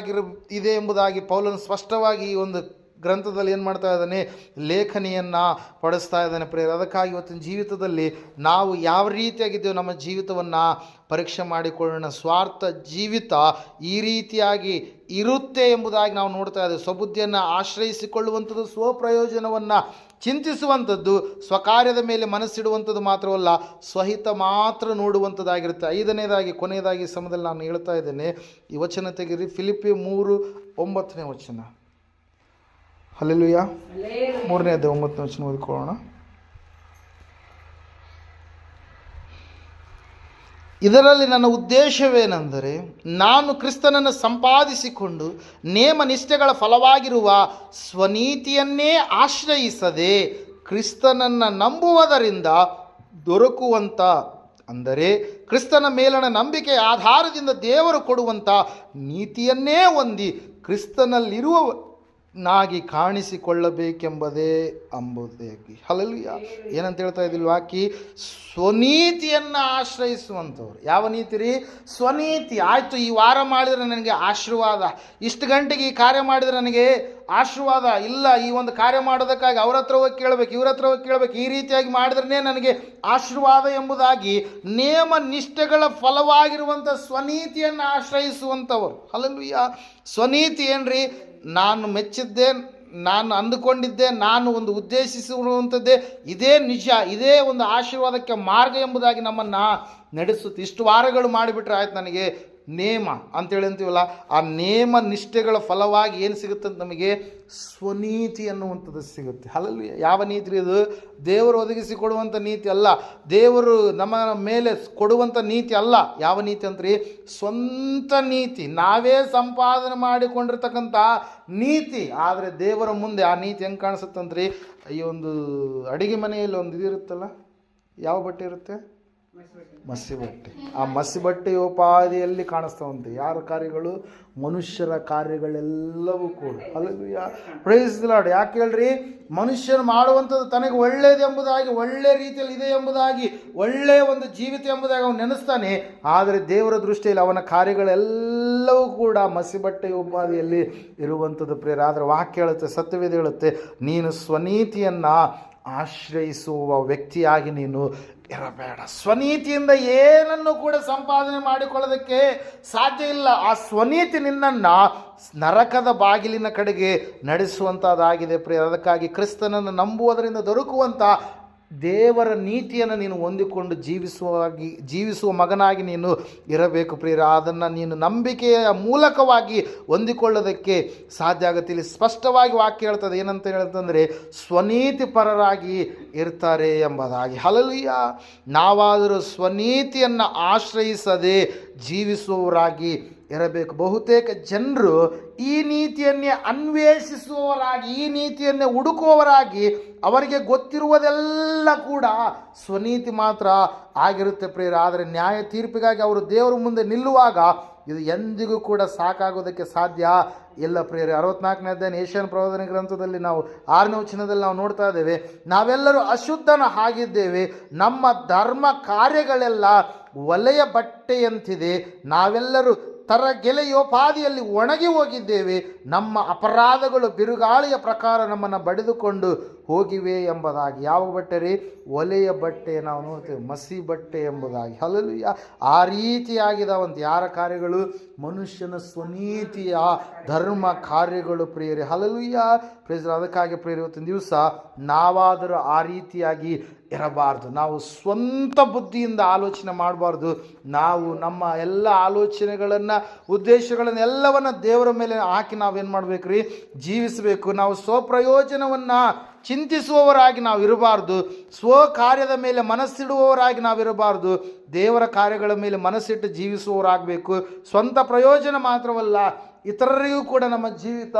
ಇದೆ ಎಂಬುದಾಗಿ ಪೌಲನು ಸ್ಪಷ್ಟವಾಗಿ ಈ ಒಂದು ಗ್ರಂಥದಲ್ಲಿ ಏನು ಮಾಡ್ತಾ ಇದ್ದಾನೆ? ಲೇಖನಿಯನ್ನು ಪಡಿಸ್ತಾ ಇದ್ದಾನೆ ಪ್ರೇರ. ಅದಕ್ಕಾಗಿ ಇವತ್ತಿನ ಜೀವಿತದಲ್ಲಿ ನಾವು ಯಾವ ರೀತಿಯಾಗಿದ್ದೇವೆ ನಮ್ಮ ಜೀವಿತವನ್ನು ಪರೀಕ್ಷೆ ಮಾಡಿಕೊಳ್ಳೋಣ. ಸ್ವಾರ್ಥ ಜೀವಿತ ಈ ರೀತಿಯಾಗಿ ಇರುತ್ತೆ ಎಂಬುದಾಗಿ ನಾವು ನೋಡ್ತಾ ಇದ್ದೇವೆ. ಸ್ವಬುದ್ಧಿಯನ್ನು ಆಶ್ರಯಿಸಿಕೊಳ್ಳುವಂಥದ್ದು, ಸ್ವಪ್ರಯೋಜನವನ್ನು ಚಿಂತಿಸುವಂಥದ್ದು, ಸ್ವಕಾರ್ಯದ ಮೇಲೆ ಮನಸ್ಸಿಡುವಂಥದ್ದು ಮಾತ್ರವಲ್ಲ, ಸ್ವಹಿತ ಮಾತ್ರ ನೋಡುವಂಥದ್ದಾಗಿರುತ್ತೆ. 5ನೇದಾಗಿ ಕೊನೆಯದಾಗಿ ಸಮಯದಲ್ಲಿ ನಾನು ಹೇಳ್ತಾ ಇದ್ದೇನೆ, ಈ ವಚನ ತೆಗಿರಿ. ಫಿಲಿಪ್ಪಿ 3:9 ವಚನ. ಹಲ್ಲೆಲೂಯಾ. 3ನೇ ಅಧ್ಯಾಯ 9ನೇ ವಚನ ಓದಿಕೊಳ್ಳೋಣ. ಇದರಲ್ಲಿ ನನ್ನ ಉದ್ದೇಶವೇನೆಂದರೆ, ನಾನು ಕ್ರಿಸ್ತನನ್ನು ಸಂಪಾದಿಸಿಕೊಂಡು ನೇಮ ನಿಷ್ಠೆಗಳ ಫಲವಾಗಿರುವ ಸ್ವನೀತಿಯನ್ನೇ ಆಶ್ರಯಿಸದೆ ಕ್ರಿಸ್ತನನ್ನು ನಂಬುವುದರಿಂದ ದೊರಕುವಂಥ, ಅಂದರೆ ಕ್ರಿಸ್ತನ ಮೇಲಣ ನಂಬಿಕೆಯ ಆಧಾರದಿಂದ ದೇವರು ಕೊಡುವಂಥ ನೀತಿಯನ್ನೇ ಹೊಂದಿ ಕ್ರಿಸ್ತನಲ್ಲಿರುವ ನಾಗಿ ಕಾಣಿಸಿಕೊಳ್ಳಬೇಕೆಂಬುದೇ ಅಂಬುದಾಗಿ. ಹಲ್ಲೆಲೂಯಾ. ಏನಂತ ಹೇಳ್ತಾ ಇದ್ದಿಲ್ಲ ವಾಕಿ? ಸ್ವನೀತಿಯನ್ನು ಆಶ್ರಯಿಸುವಂಥವ್ರು. ಯಾವ ನೀತಿ ರೀ? ಸ್ವನೀತಿ. ಆಯಿತು, ಈ ವಾರ ಮಾಡಿದರೆ ನನಗೆ ಆಶೀರ್ವಾದ, ಇಷ್ಟು ಗಂಟೆಗೆ ಈ ಕಾರ್ಯ ಮಾಡಿದರೆ ನನಗೆ ಆಶೀರ್ವಾದ ಇಲ್ಲ, ಈ ಒಂದು ಕಾರ್ಯ ಮಾಡೋದಕ್ಕಾಗಿ ಅವ್ರ ಹತ್ರ ಹೋಗಿ ಕೇಳಬೇಕು, ಇವ್ರ ಹತ್ರ ಹೋಗಿ ಕೇಳಬೇಕು, ಈ ರೀತಿಯಾಗಿ ಮಾಡಿದ್ರೆ ನನಗೆ ಆಶೀರ್ವಾದ ಎಂಬುದಾಗಿ ನೇಮ ನಿಷ್ಠೆಗಳ ಫಲವಾಗಿರುವಂಥ ಸ್ವನೀತಿಯನ್ನು ಆಶ್ರಯಿಸುವಂಥವ್ರು. ಹಲ್ಲೆಲೂಯಾ. ಸ್ವನೀತಿ ಏನ್ರಿ? ನಾನು ಮೆಚ್ಚಿದ್ದೆ, ನಾನು ಅಂದುಕೊಂಡಿದ್ದೆ, ನಾನು ಒಂದು ಉದ್ದೇಶಿಸಿರುವಂಥದ್ದೇ ಇದೇ ನಿಜ, ಇದೇ ಒಂದು ಆಶೀರ್ವಾದಕ್ಕೆ ಮಾರ್ಗ ಎಂಬುದಾಗಿ ನಮ್ಮನ್ನು ನಡೆಸುತ್ತೆ. ಇಷ್ಟು ವಾರಗಳು ಮಾಡಿಬಿಟ್ರೆ ಆಯ್ತು, ನನಗೆ ನೇಮ ಅಂತೇಳಿ ಅಂತೀವಲ್ಲ, ಆ ನೇಮ ನಿಷ್ಠೆಗಳ ಫಲವಾಗಿ ಏನು ಸಿಗುತ್ತೆ ಅಂತ ನಮಗೆ? ಸ್ವನೀತಿ ಅನ್ನುವಂಥದ್ದು ಸಿಗುತ್ತೆ. ಹಲ್ಲೆಲೂಯಾ. ಯಾವ ನೀತಿ ಇದು? ದೇವರು ಒದಗಿಸಿ ಕೊಡುವಂಥ ನೀತಿ ಅಲ್ಲ, ದೇವರು ನಮ್ಮ ಮೇಲೆ ಕೊಡುವಂಥ ನೀತಿ ಅಲ್ಲ. ಯಾವ ನೀತಿ ಅಂತ್ರಿ? ಸ್ವಂತ ನೀತಿ, ನಾವೇ ಸಂಪಾದನೆ ಮಾಡಿಕೊಂಡಿರ್ತಕ್ಕಂಥ ನೀತಿ. ಆದರೆ ದೇವರ ಮುಂದೆ ಆ ನೀತಿ ಹೆಂಗೆ ಕಾಣಿಸುತ್ತಂತ್ರಿ? ಈ ಒಂದು ಅಡಿಗೆ ಮನೆಯಲ್ಲಿ ಒಂದು ಇದಿರುತ್ತಲ್ಲ, ಯಾವ ಬಟ್ಟೆ ಇರುತ್ತೆ? ಮಸಿ ಬಟ್ಟೆ. ಆ ಮಸಿ ಬಟ್ಟೆಯ ಉಪಾಧಿಯಲ್ಲಿ ಕಾಣಿಸ್ತಾವಂತೆ ಯಾರ ಕಾರ್ಯಗಳು? ಮನುಷ್ಯರ ಕಾರ್ಯಗಳೆಲ್ಲವೂ ಕೂಡ. ಹಲ್ಲೆಲೂಯಾ. Praise the Lord. ಯಾಕೆ ಹೇಳ್ರಿ? ಮನುಷ್ಯನು ಮಾಡುವಂಥದ್ದು ತನಗೆ ಒಳ್ಳೆಯದೆಂಬುದಾಗಿ, ಒಳ್ಳೆ ರೀತಿಯಲ್ಲಿ ಇದೆ ಎಂಬುದಾಗಿ, ಒಳ್ಳೆಯ ಒಂದು ಜೀವಿತ ಎಂಬುದಾಗಿ ಅವನು ನೆನೆಸ್ತಾನೆ. ಆದರೆ ದೇವರ ದೃಷ್ಟಿಯಲ್ಲಿ ಅವನ ಕಾರ್ಯಗಳೆಲ್ಲವೂ ಕೂಡ ಮಸಿ ಬಟ್ಟೆಯ ಉಪಾಧಿಯಲ್ಲಿ ಇರುವಂಥದ್ದು ಪ್ರೇರ. ಆದರೆ ವಾಕ್ಯ ಹೇಳುತ್ತೆ, ಸತ್ಯವೇದ ಹೇಳುತ್ತೆ, ನೀನು ಸ್ವನೀತಿಯನ್ನು ಆಶ್ರಯಿಸುವ ವ್ಯಕ್ತಿಯಾಗಿ ನೀನು ಇರಬೇಡ. ಸ್ವನೀತಿಯಿಂದ ಏನನ್ನು ಕೂಡ ಸಂಪಾದನೆ ಮಾಡಿಕೊಳ್ಳೋದಕ್ಕೆ ಸಾಧ್ಯ ಇಲ್ಲ. ಆ ಸ್ವನೀತಿ ನಿನ್ನನ್ನು ನರಕದ ಬಾಗಿಲಿನ ಕಡೆಗೆ ನಡೆಸುವಂಥದ್ದಾಗಿದೆ ಪ್ರಿಯ. ಅದಕ್ಕಾಗಿ ಕ್ರಿಸ್ತನನ್ನು ನಂಬುವುದರಿಂದ ದೊರಕುವಂಥ ದೇವರ ನೀತಿಯನ್ನು ನೀನು ಹೊಂದಿಕೊಂಡು ಜೀವಿಸುವ ಮಗನಾಗಿ ನೀನು ಇರಬೇಕು ಪ್ರಿಯರ. ಅದನ್ನು ನೀನು ನಂಬಿಕೆಯ ಮೂಲಕವಾಗಿ ಹೊಂದಿಕೊಳ್ಳೋದಕ್ಕೆ ಸಾಧ್ಯ ಆಗುತ್ತೆ. ಇಲ್ಲಿ ಸ್ಪಷ್ಟವಾಗಿ ವಾಕ್ಯ ಹೇಳ್ತದೆ, ಏನಂತ ಹೇಳ್ತಂದರೆ ಸ್ವನೀತಿ ಪರರಾಗಿ ಇರ್ತಾರೆ ಎಂಬುದಾಗಿ. ಹಲ್ಲೆಲೂಯಾ. ನಾವಾದರೂ ಸ್ವನೀತಿಯನ್ನು ಆಶ್ರಯಿಸದೆ ಜೀವಿಸುವವರಾಗಿ ಇರಬೇಕು. ಬಹುತೇಕ ಜನರು ಈ ನೀತಿಯನ್ನೇ ಅನ್ವೇಷಿಸುವವರಾಗಿ, ಈ ನೀತಿಯನ್ನೇ ಹುಡುಕುವವರಾಗಿ, ಅವರಿಗೆ ಗೊತ್ತಿರುವುದೆಲ್ಲ ಕೂಡ ಸ್ವನೀತಿ ಮಾತ್ರ ಆಗಿರುತ್ತೆ ಪ್ರಿಯರ. ಆದರೆ ನ್ಯಾಯ ತೀರ್ಪಿಗಾಗಿ ಅವರು ದೇವರ ಮುಂದೆ ನಿಲ್ಲುವಾಗ ಇದು ಎಂದಿಗೂ ಕೂಡ ಸಾಕಾಗೋದಕ್ಕೆ ಸಾಧ್ಯ ಇಲ್ಲ ಪ್ರಿಯರೇ. 64ನೇ ಅಧ್ಯಾಯ ಏಷ್ಯನ್ ಪ್ರವಾದನೆ ಗ್ರಂಥದಲ್ಲಿ ನಾವು 6ನೇ ವಚನದಲ್ಲಿ ನಾವು ನೋಡ್ತಾ ಇದ್ದೇವೆ, ನಾವೆಲ್ಲರೂ ಅಶುದ್ಧನ ಆಗಿದ್ದೇವೆ, ನಮ್ಮ ಧರ್ಮ ಕಾರ್ಯಗಳೆಲ್ಲ ಒಲೆಯ ಬಟ್ಟೆಯಂತಿದೆ, ನಾವೆಲ್ಲರೂ ತರಗೆಲೆಯೋಪಾದಿಯಲ್ಲಿ ಒಣಗಿ ಹೋಗಿದ್ದೇವೆ, ನಮ್ಮ ಅಪರಾಧಗಳು ಬಿರುಗಾಳಿಯ ಪ್ರಕಾರ ನಮ್ಮನ್ನು ಬಡಿದುಕೊಂಡು ಹೋಗಿವೆ ಎಂಬುದಾಗಿ. ಯಾವ ಬಟ್ಟೆ ರೀ? ಒಲೆಯ ಬಟ್ಟೆ. ನಾವು ನೋಡ್ತೇವೆ ಮಸಿ ಬಟ್ಟೆ ಎಂಬುದಾಗಿ. ಹಲ್ಲೆಲೂಯಾ. ಆ ರೀತಿಯಾಗಿದ್ದಾವಂತ ಯಾರ ಕಾರ್ಯಗಳು? ಮನುಷ್ಯನ ಸ್ವನೀತಿಯ ಧರ್ಮ ಕಾರ್ಯಗಳು ಪ್ರಿಯರೇ. ಹಲ್ಲೆಲೂಯಾ. ಪ್ರೇಸ್. ಅದಕ್ಕಾಗಿ ಪ್ರಿಯರೇ, ಇವತ್ತಿನ ದಿವಸ ನಾವಾದರೂ ಆ ರೀತಿಯಾಗಿ ಇರಬಾರ್ದು. ನಾವು ಸ್ವಂತ ಬುದ್ಧಿಯಿಂದ ಆಲೋಚನೆ ಮಾಡಬಾರ್ದು. ನಾವು ನಮ್ಮ ಎಲ್ಲ ಆಲೋಚನೆಗಳನ್ನು, ಉದ್ದೇಶಗಳನ್ನು ಎಲ್ಲವನ್ನು ದೇವರ ಮೇಲೆ ಹಾಕಿ ನಾವೇನು ಮಾಡಬೇಕು ರೀ? ಜೀವಿಸಬೇಕು. ನಾವು ಸ್ವಪ್ರಯೋಜನವನ್ನು ಚಿಂತಿಸುವವರಾಗಿ ನಾವು ಇರಬಾರ್ದು. ಸ್ವಕಾರ್ಯದ ಮೇಲೆ ಮನಸ್ಸಿಡುವವರಾಗಿ ನಾವಿರಬಾರ್ದು. ದೇವರ ಕಾರ್ಯಗಳ ಮೇಲೆ ಮನಸ್ಸಿಟ್ಟು ಜೀವಿಸುವವರಾಗಬೇಕು. ಸ್ವಂತ ಪ್ರಯೋಜನ ಮಾತ್ರವಲ್ಲ, ಇತರರಿಗೂ ಕೂಡ ನಮ್ಮ ಜೀವಿತ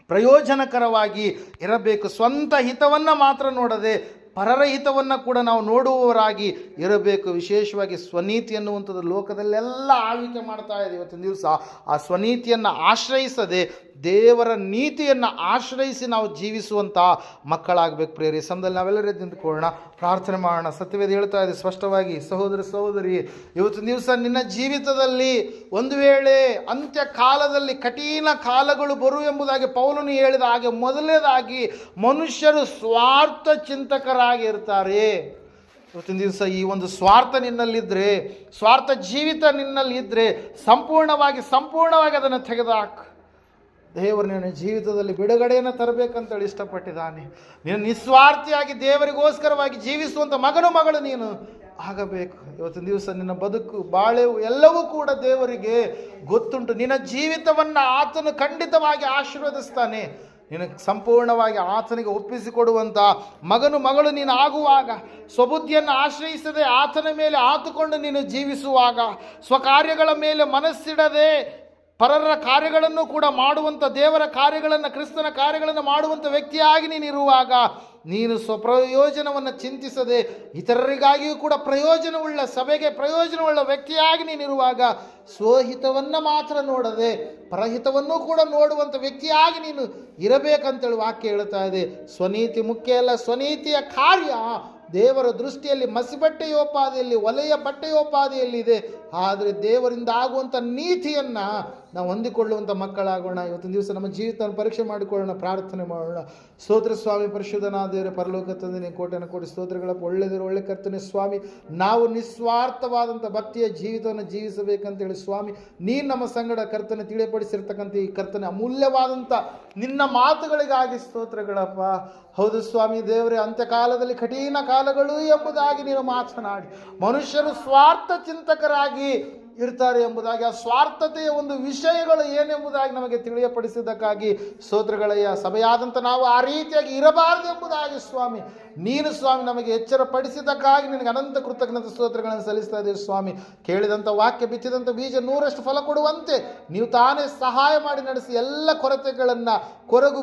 ಪ್ರಯೋಜನಕರವಾಗಿ ಇರಬೇಕು. ಸ್ವಂತ ಹಿತವನ್ನು ಮಾತ್ರ ನೋಡದೆ ಪರರ ಹಿತವನ್ನು ಕೂಡ ನಾವು ನೋಡುವವರಾಗಿ ಇರಬೇಕು. ವಿಶೇಷವಾಗಿ ಸ್ವನೀತಿ ಅನ್ನುವಂಥದ್ದು ಲೋಕದಲ್ಲೆಲ್ಲ ಆಳ್ವಿಕೆ ಮಾಡ್ತಾ ಇದೆ ಇವತ್ತಿನ ದಿವಸ. ಆ ಸ್ವನೀತಿಯನ್ನು ಆಶ್ರಯಿಸದೆ ದೇವರ ನೀತಿಯನ್ನು ಆಶ್ರಯಿಸಿ ನಾವು ಜೀವಿಸುವಂಥ ಮಕ್ಕಳಾಗಬೇಕು ಪ್ರಿಯರೇ. ಸಮಯದಲ್ಲಿ ನಾವೆಲ್ಲರೂ ನಿಂತುಕೊಳ್ಳೋಣ, ಪ್ರಾರ್ಥನೆ ಮಾಡೋಣ. ಸತ್ಯವೇದ ಹೇಳ್ತಾ ಇದೆ ಸ್ಪಷ್ಟವಾಗಿ, ಸಹೋದರ ಸಹೋದರಿ, ಇವತ್ತಿನ ದಿವಸ ನಿನ್ನ ಜೀವಿತದಲ್ಲಿ ಒಂದು ವೇಳೆ ಅಂತ್ಯ ಕಾಲದಲ್ಲಿ ಕಠಿಣ ಕಾಲಗಳು ಬರು ಎಂಬುದಾಗಿ ಪೌಲನು ಹೇಳಿದ ಹಾಗೆ, ಮೊದಲನೇದಾಗಿ ಮನುಷ್ಯರು ಸ್ವಾರ್ಥ ಚಿಂತಕರಾಗಿ ಇರ್ತಾರೆ. ಇವತ್ತಿನ ದಿವಸ ಈ ಒಂದು ಸ್ವಾರ್ಥ ನಿನ್ನಲ್ಲಿದ್ದರೆ, ಸ್ವಾರ್ಥ ಜೀವಿತ ನಿನ್ನಲ್ಲಿದ್ದರೆ ಸಂಪೂರ್ಣವಾಗಿ ಅದನ್ನು ತೆಗೆದುಹಾಕು. ದೇವರು ನಿನ್ನ ಜೀವಿತದಲ್ಲಿ ಬಿಡುಗಡೆಯನ್ನು ತರಬೇಕಂತೇಳಿ ಇಷ್ಟಪಟ್ಟಿದ್ದಾನೆ. ನೀನು ನಿಸ್ವಾರ್ಥಿಯಾಗಿ ದೇವರಿಗೋಸ್ಕರವಾಗಿ ಜೀವಿಸುವಂಥ ಮಗಳು ನೀನು ಆಗಬೇಕು. ಇವತ್ತಿನ ದಿವಸ ನಿನ್ನ ಬದುಕು, ಬಾಳೆವು ಎಲ್ಲವೂ ಕೂಡ ದೇವರಿಗೆ ಗೊತ್ತುಂಟು. ನಿನ್ನ ಜೀವಿತವನ್ನು ಆತನು ಖಂಡಿತವಾಗಿ ಆಶೀರ್ವದಿಸ್ತಾನೆ. ನಿನಗೆ ಸಂಪೂರ್ಣವಾಗಿ ಆತನಿಗೆ ಒಪ್ಪಿಸಿಕೊಡುವಂಥ ಮಗಳು ನೀನು ಆಗುವಾಗ, ಸ್ವಬುದ್ಧಿಯನ್ನು ಆಶ್ರಯಿಸದೆ ಆತನ ಮೇಲೆ ಆತುಕೊಂಡು ನೀನು ಜೀವಿಸುವಾಗ, ಸ್ವಕಾರ್ಯಗಳ ಮೇಲೆ ಮನಸ್ಸಿಡದೆ ಪರರ ಕಾರ್ಯಗಳನ್ನು ಕೂಡ ಮಾಡುವಂಥ, ದೇವರ ಕಾರ್ಯಗಳನ್ನು, ಕ್ರಿಸ್ತನ ಕಾರ್ಯಗಳನ್ನು ಮಾಡುವಂಥ ವ್ಯಕ್ತಿಯಾಗಿ ನೀನಿರುವಾಗ, ನೀನು ಸ್ವಪ್ರಯೋಜನವನ್ನು ಚಿಂತಿಸದೆ ಇತರರಿಗಾಗಿಯೂ ಕೂಡ ಪ್ರಯೋಜನವುಳ್ಳ, ಸಭೆಗೆ ಪ್ರಯೋಜನವುಳ್ಳ ವ್ಯಕ್ತಿಯಾಗಿ ನೀನಿರುವಾಗ, ಸ್ವಹಿತವನ್ನು ಮಾತ್ರ ನೋಡದೆ ಪರಹಿತವನ್ನು ಕೂಡ ನೋಡುವಂಥ ವ್ಯಕ್ತಿಯಾಗಿ ನೀನು ಇರಬೇಕಂತೇಳಿ ವಾಕ್ಯ ಹೇಳ್ತಾ ಇದೆ. ಸ್ವನೀತಿ ಮುಖ್ಯ ಅಲ್ಲ, ಸ್ವನೀತಿಯ ಕಾರ್ಯ ದೇವರ ದೃಷ್ಟಿಯಲ್ಲಿ ಮಸಿಬಟ್ಟೆಯೋಪಾದಿಯಲ್ಲಿ, ಒಲೆಯ ಬಟ್ಟೆಯೋಪಾದಿಯಲ್ಲಿದೆ. ಆದರೆ ದೇವರಿಂದ ಆಗುವಂಥ ನೀತಿಯನ್ನು ನಾವು ಹೊಂದಿಕೊಳ್ಳುವಂಥ ಮಕ್ಕಳಾಗೋಣ. ಇವತ್ತಿನ ದಿವಸ ನಮ್ಮ ಜೀವಿತವನ್ನು ಪರೀಕ್ಷೆ ಮಾಡಿಕೊಳ್ಳೋಣ, ಪ್ರಾರ್ಥನೆ ಮಾಡೋಣ. ಸ್ತೋತ್ರ ಸ್ವಾಮಿ, ಪರಿಶುದ್ಧನಾದ ದೇವರೇ, ಪರಲೋಕ ತಂದೆ, ಕೋಟೆಯನ್ನು ಕೊಡಿ ಸ್ತೋತ್ರಗಳಪ್ಪ. ಒಳ್ಳೆ ಕರ್ತನೆ ಸ್ವಾಮಿ, ನಾವು ನಿಸ್ವಾರ್ಥವಾದಂಥ ಭಕ್ತಿಯ ಜೀವಿತವನ್ನು ಜೀವಿಸಬೇಕಂತೇಳಿ ಸ್ವಾಮಿ ನೀನು ನಮ್ಮ ಸಂಗಡ ಕರ್ತನೆ ತಿಳಿಯಪಡಿಸಿರ್ತಕ್ಕಂಥ ಈ ಕರ್ತನೆ ಅಮೂಲ್ಯವಾದಂಥ ನಿನ್ನ ಮಾತುಗಳಿಗಾಗಿ ಸ್ತೋತ್ರಗಳಪ್ಪ. ಹೌದು ಸ್ವಾಮಿ ದೇವರೇ, ಅಂತ್ಯಕಾಲದಲ್ಲಿ ಕಠಿಣ ಕಾಲಗಳು ಎಂಬುದಾಗಿ ನೀನು ಮಾತನಾಡಿ ಮನುಷ್ಯರು ಸ್ವಾರ್ಥ ಚಿಂತಕರಾಗಿ ಇರ್ತಾರೆ ಎಂಬುದಾಗಿ, ಆ ಸ್ವಾರ್ಥತೆಯ ಒಂದು ವಿಷಯಗಳು ಏನೆಂಬುದಾಗಿ ನಮಗೆ ತಿಳಿಯಪಡಿಸಿದ್ದಕ್ಕಾಗಿ ಸ್ತೋತ್ರಗಳಯ್ಯ. ಸಭೆಯಾದಂಥ ನಾವು ಆ ರೀತಿಯಾಗಿ ಇರಬಾರದು ಎಂಬುದಾಗಿ ಸ್ವಾಮಿ ನೀನು ಸ್ವಾಮಿ ನಮಗೆ ಎಚ್ಚರಪಡಿಸಿದ್ದಕ್ಕಾಗಿ ನಿನಗೆ ಅನಂತ ಕೃತಜ್ಞತೆ ಸ್ತೋತ್ರಗಳನ್ನು ಸಲ್ಲಿಸ್ತಾ ಇದ್ದೇವೆ ಸ್ವಾಮಿ. ಕೇಳಿದಂಥ ವಾಕ್ಯ, ಬಿತ್ತಿದಂಥ ಬೀಜ 100ರಷ್ಟು ಫಲ ಕೊಡುವಂತೆ ನೀವು ತಾನೇ ಸಹಾಯ ಮಾಡಿ ನಡೆಸಿ, ಎಲ್ಲ ಕೊರತೆಗಳನ್ನು,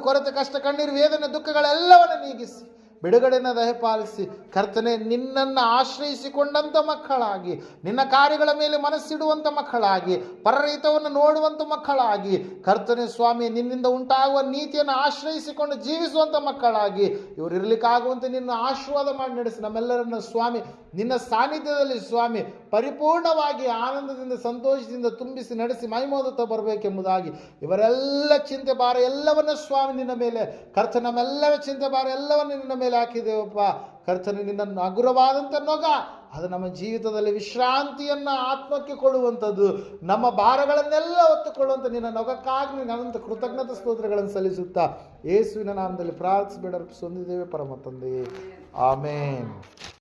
ಕೊರತೆ, ಕಷ್ಟ, ಕಣ್ಣೀರು, ವೇದನೆ, ದುಃಖಗಳೆಲ್ಲವನ್ನು ನೀಗಿಸಿ ಬಿಡುಗಡೆಯನ್ನು ದಯಪಾಲಿಸಿ ಕರ್ತನೆ ನಿನ್ನನ್ನು ಆಶ್ರಯಿಸಿಕೊಂಡಂಥ ಮಕ್ಕಳಾಗಿ, ನಿನ್ನ ಕಾರ್ಯಗಳ ಮೇಲೆ ಮನಸ್ಸಿಡುವಂಥ ಮಕ್ಕಳಾಗಿ, ಪರಹಿತವನ್ನು ನೋಡುವಂಥ ಮಕ್ಕಳಾಗಿ, ಕರ್ತನೆ ಸ್ವಾಮಿ ನಿನ್ನಿಂದ ಉಂಟಾಗುವ ನೀತಿಯನ್ನು ಆಶ್ರಯಿಸಿಕೊಂಡು ಜೀವಿಸುವಂಥ ಮಕ್ಕಳಾಗಿ ಇವರು ಇರಲಿಕ್ಕಾಗುವಂತೆ ನಿನ್ನ ಆಶೀರ್ವಾದ ಮಾಡಿ ನಡೆಸಿ ನಮ್ಮೆಲ್ಲರನ್ನು ಸ್ವಾಮಿ ನಿನ್ನ ಸಾನ್ನಿಧ್ಯದಲ್ಲಿ ಸ್ವಾಮಿ ಪರಿಪೂರ್ಣವಾಗಿ ಆನಂದದಿಂದ, ಸಂತೋಷದಿಂದ ತುಂಬಿಸಿ ನಡೆಸಿ ಮೈಮೋದುತ್ತಾ ಬರಬೇಕೆಂಬುದಾಗಿ ಇವರೆಲ್ಲ ಚಿಂತೆ ಭಾರ ಎಲ್ಲವನ್ನು ಸ್ವಾಮಿ ನಿನ್ನ ಮೇಲೆ, ಕರ್ತನೆ ನಮ್ಮೆಲ್ಲರ ಚಿಂತೆ ಭಾರ ಎಲ್ಲವನ್ನು ನಿನ್ನ ಮೇಲೆ ತಲೆಯಲ್ಲಿ ಹಾಕಿದ್ದೇವಪ್ಪ ಕರ್ತನೆ, ನಿನ್ನ ಹಗುರವಾದಂಥ ನೊಗ ಅದು ನಮ್ಮ ಜೀವಿತದಲ್ಲಿ ವಿಶ್ರಾಂತಿಯನ್ನು ಆತ್ಮಕ್ಕೆ ಕೊಡುವಂಥದ್ದು, ನಮ್ಮ ಭಾರಗಳನ್ನೆಲ್ಲ ಹೊತ್ತುಕೊಳ್ಳುವಂಥ ನಿನ್ನ ನೊಗಕ್ಕಾಗಿ ನಿನ್ನ ಅನಂತ ಕೃತಜ್ಞತಾ ಸ್ತೋತ್ರಗಳನ್ನು ಸಲ್ಲಿಸುತ್ತಾ ಯೇಸುವಿನ ನಾಮದಲ್ಲಿ ಪ್ರಾರ್ಥಿಸಿ ಬೇಡ ಹೊಂದಿದ್ದೇವೆ ಪರಮ ತಂದೆಯೇ, ಆಮೇನ್.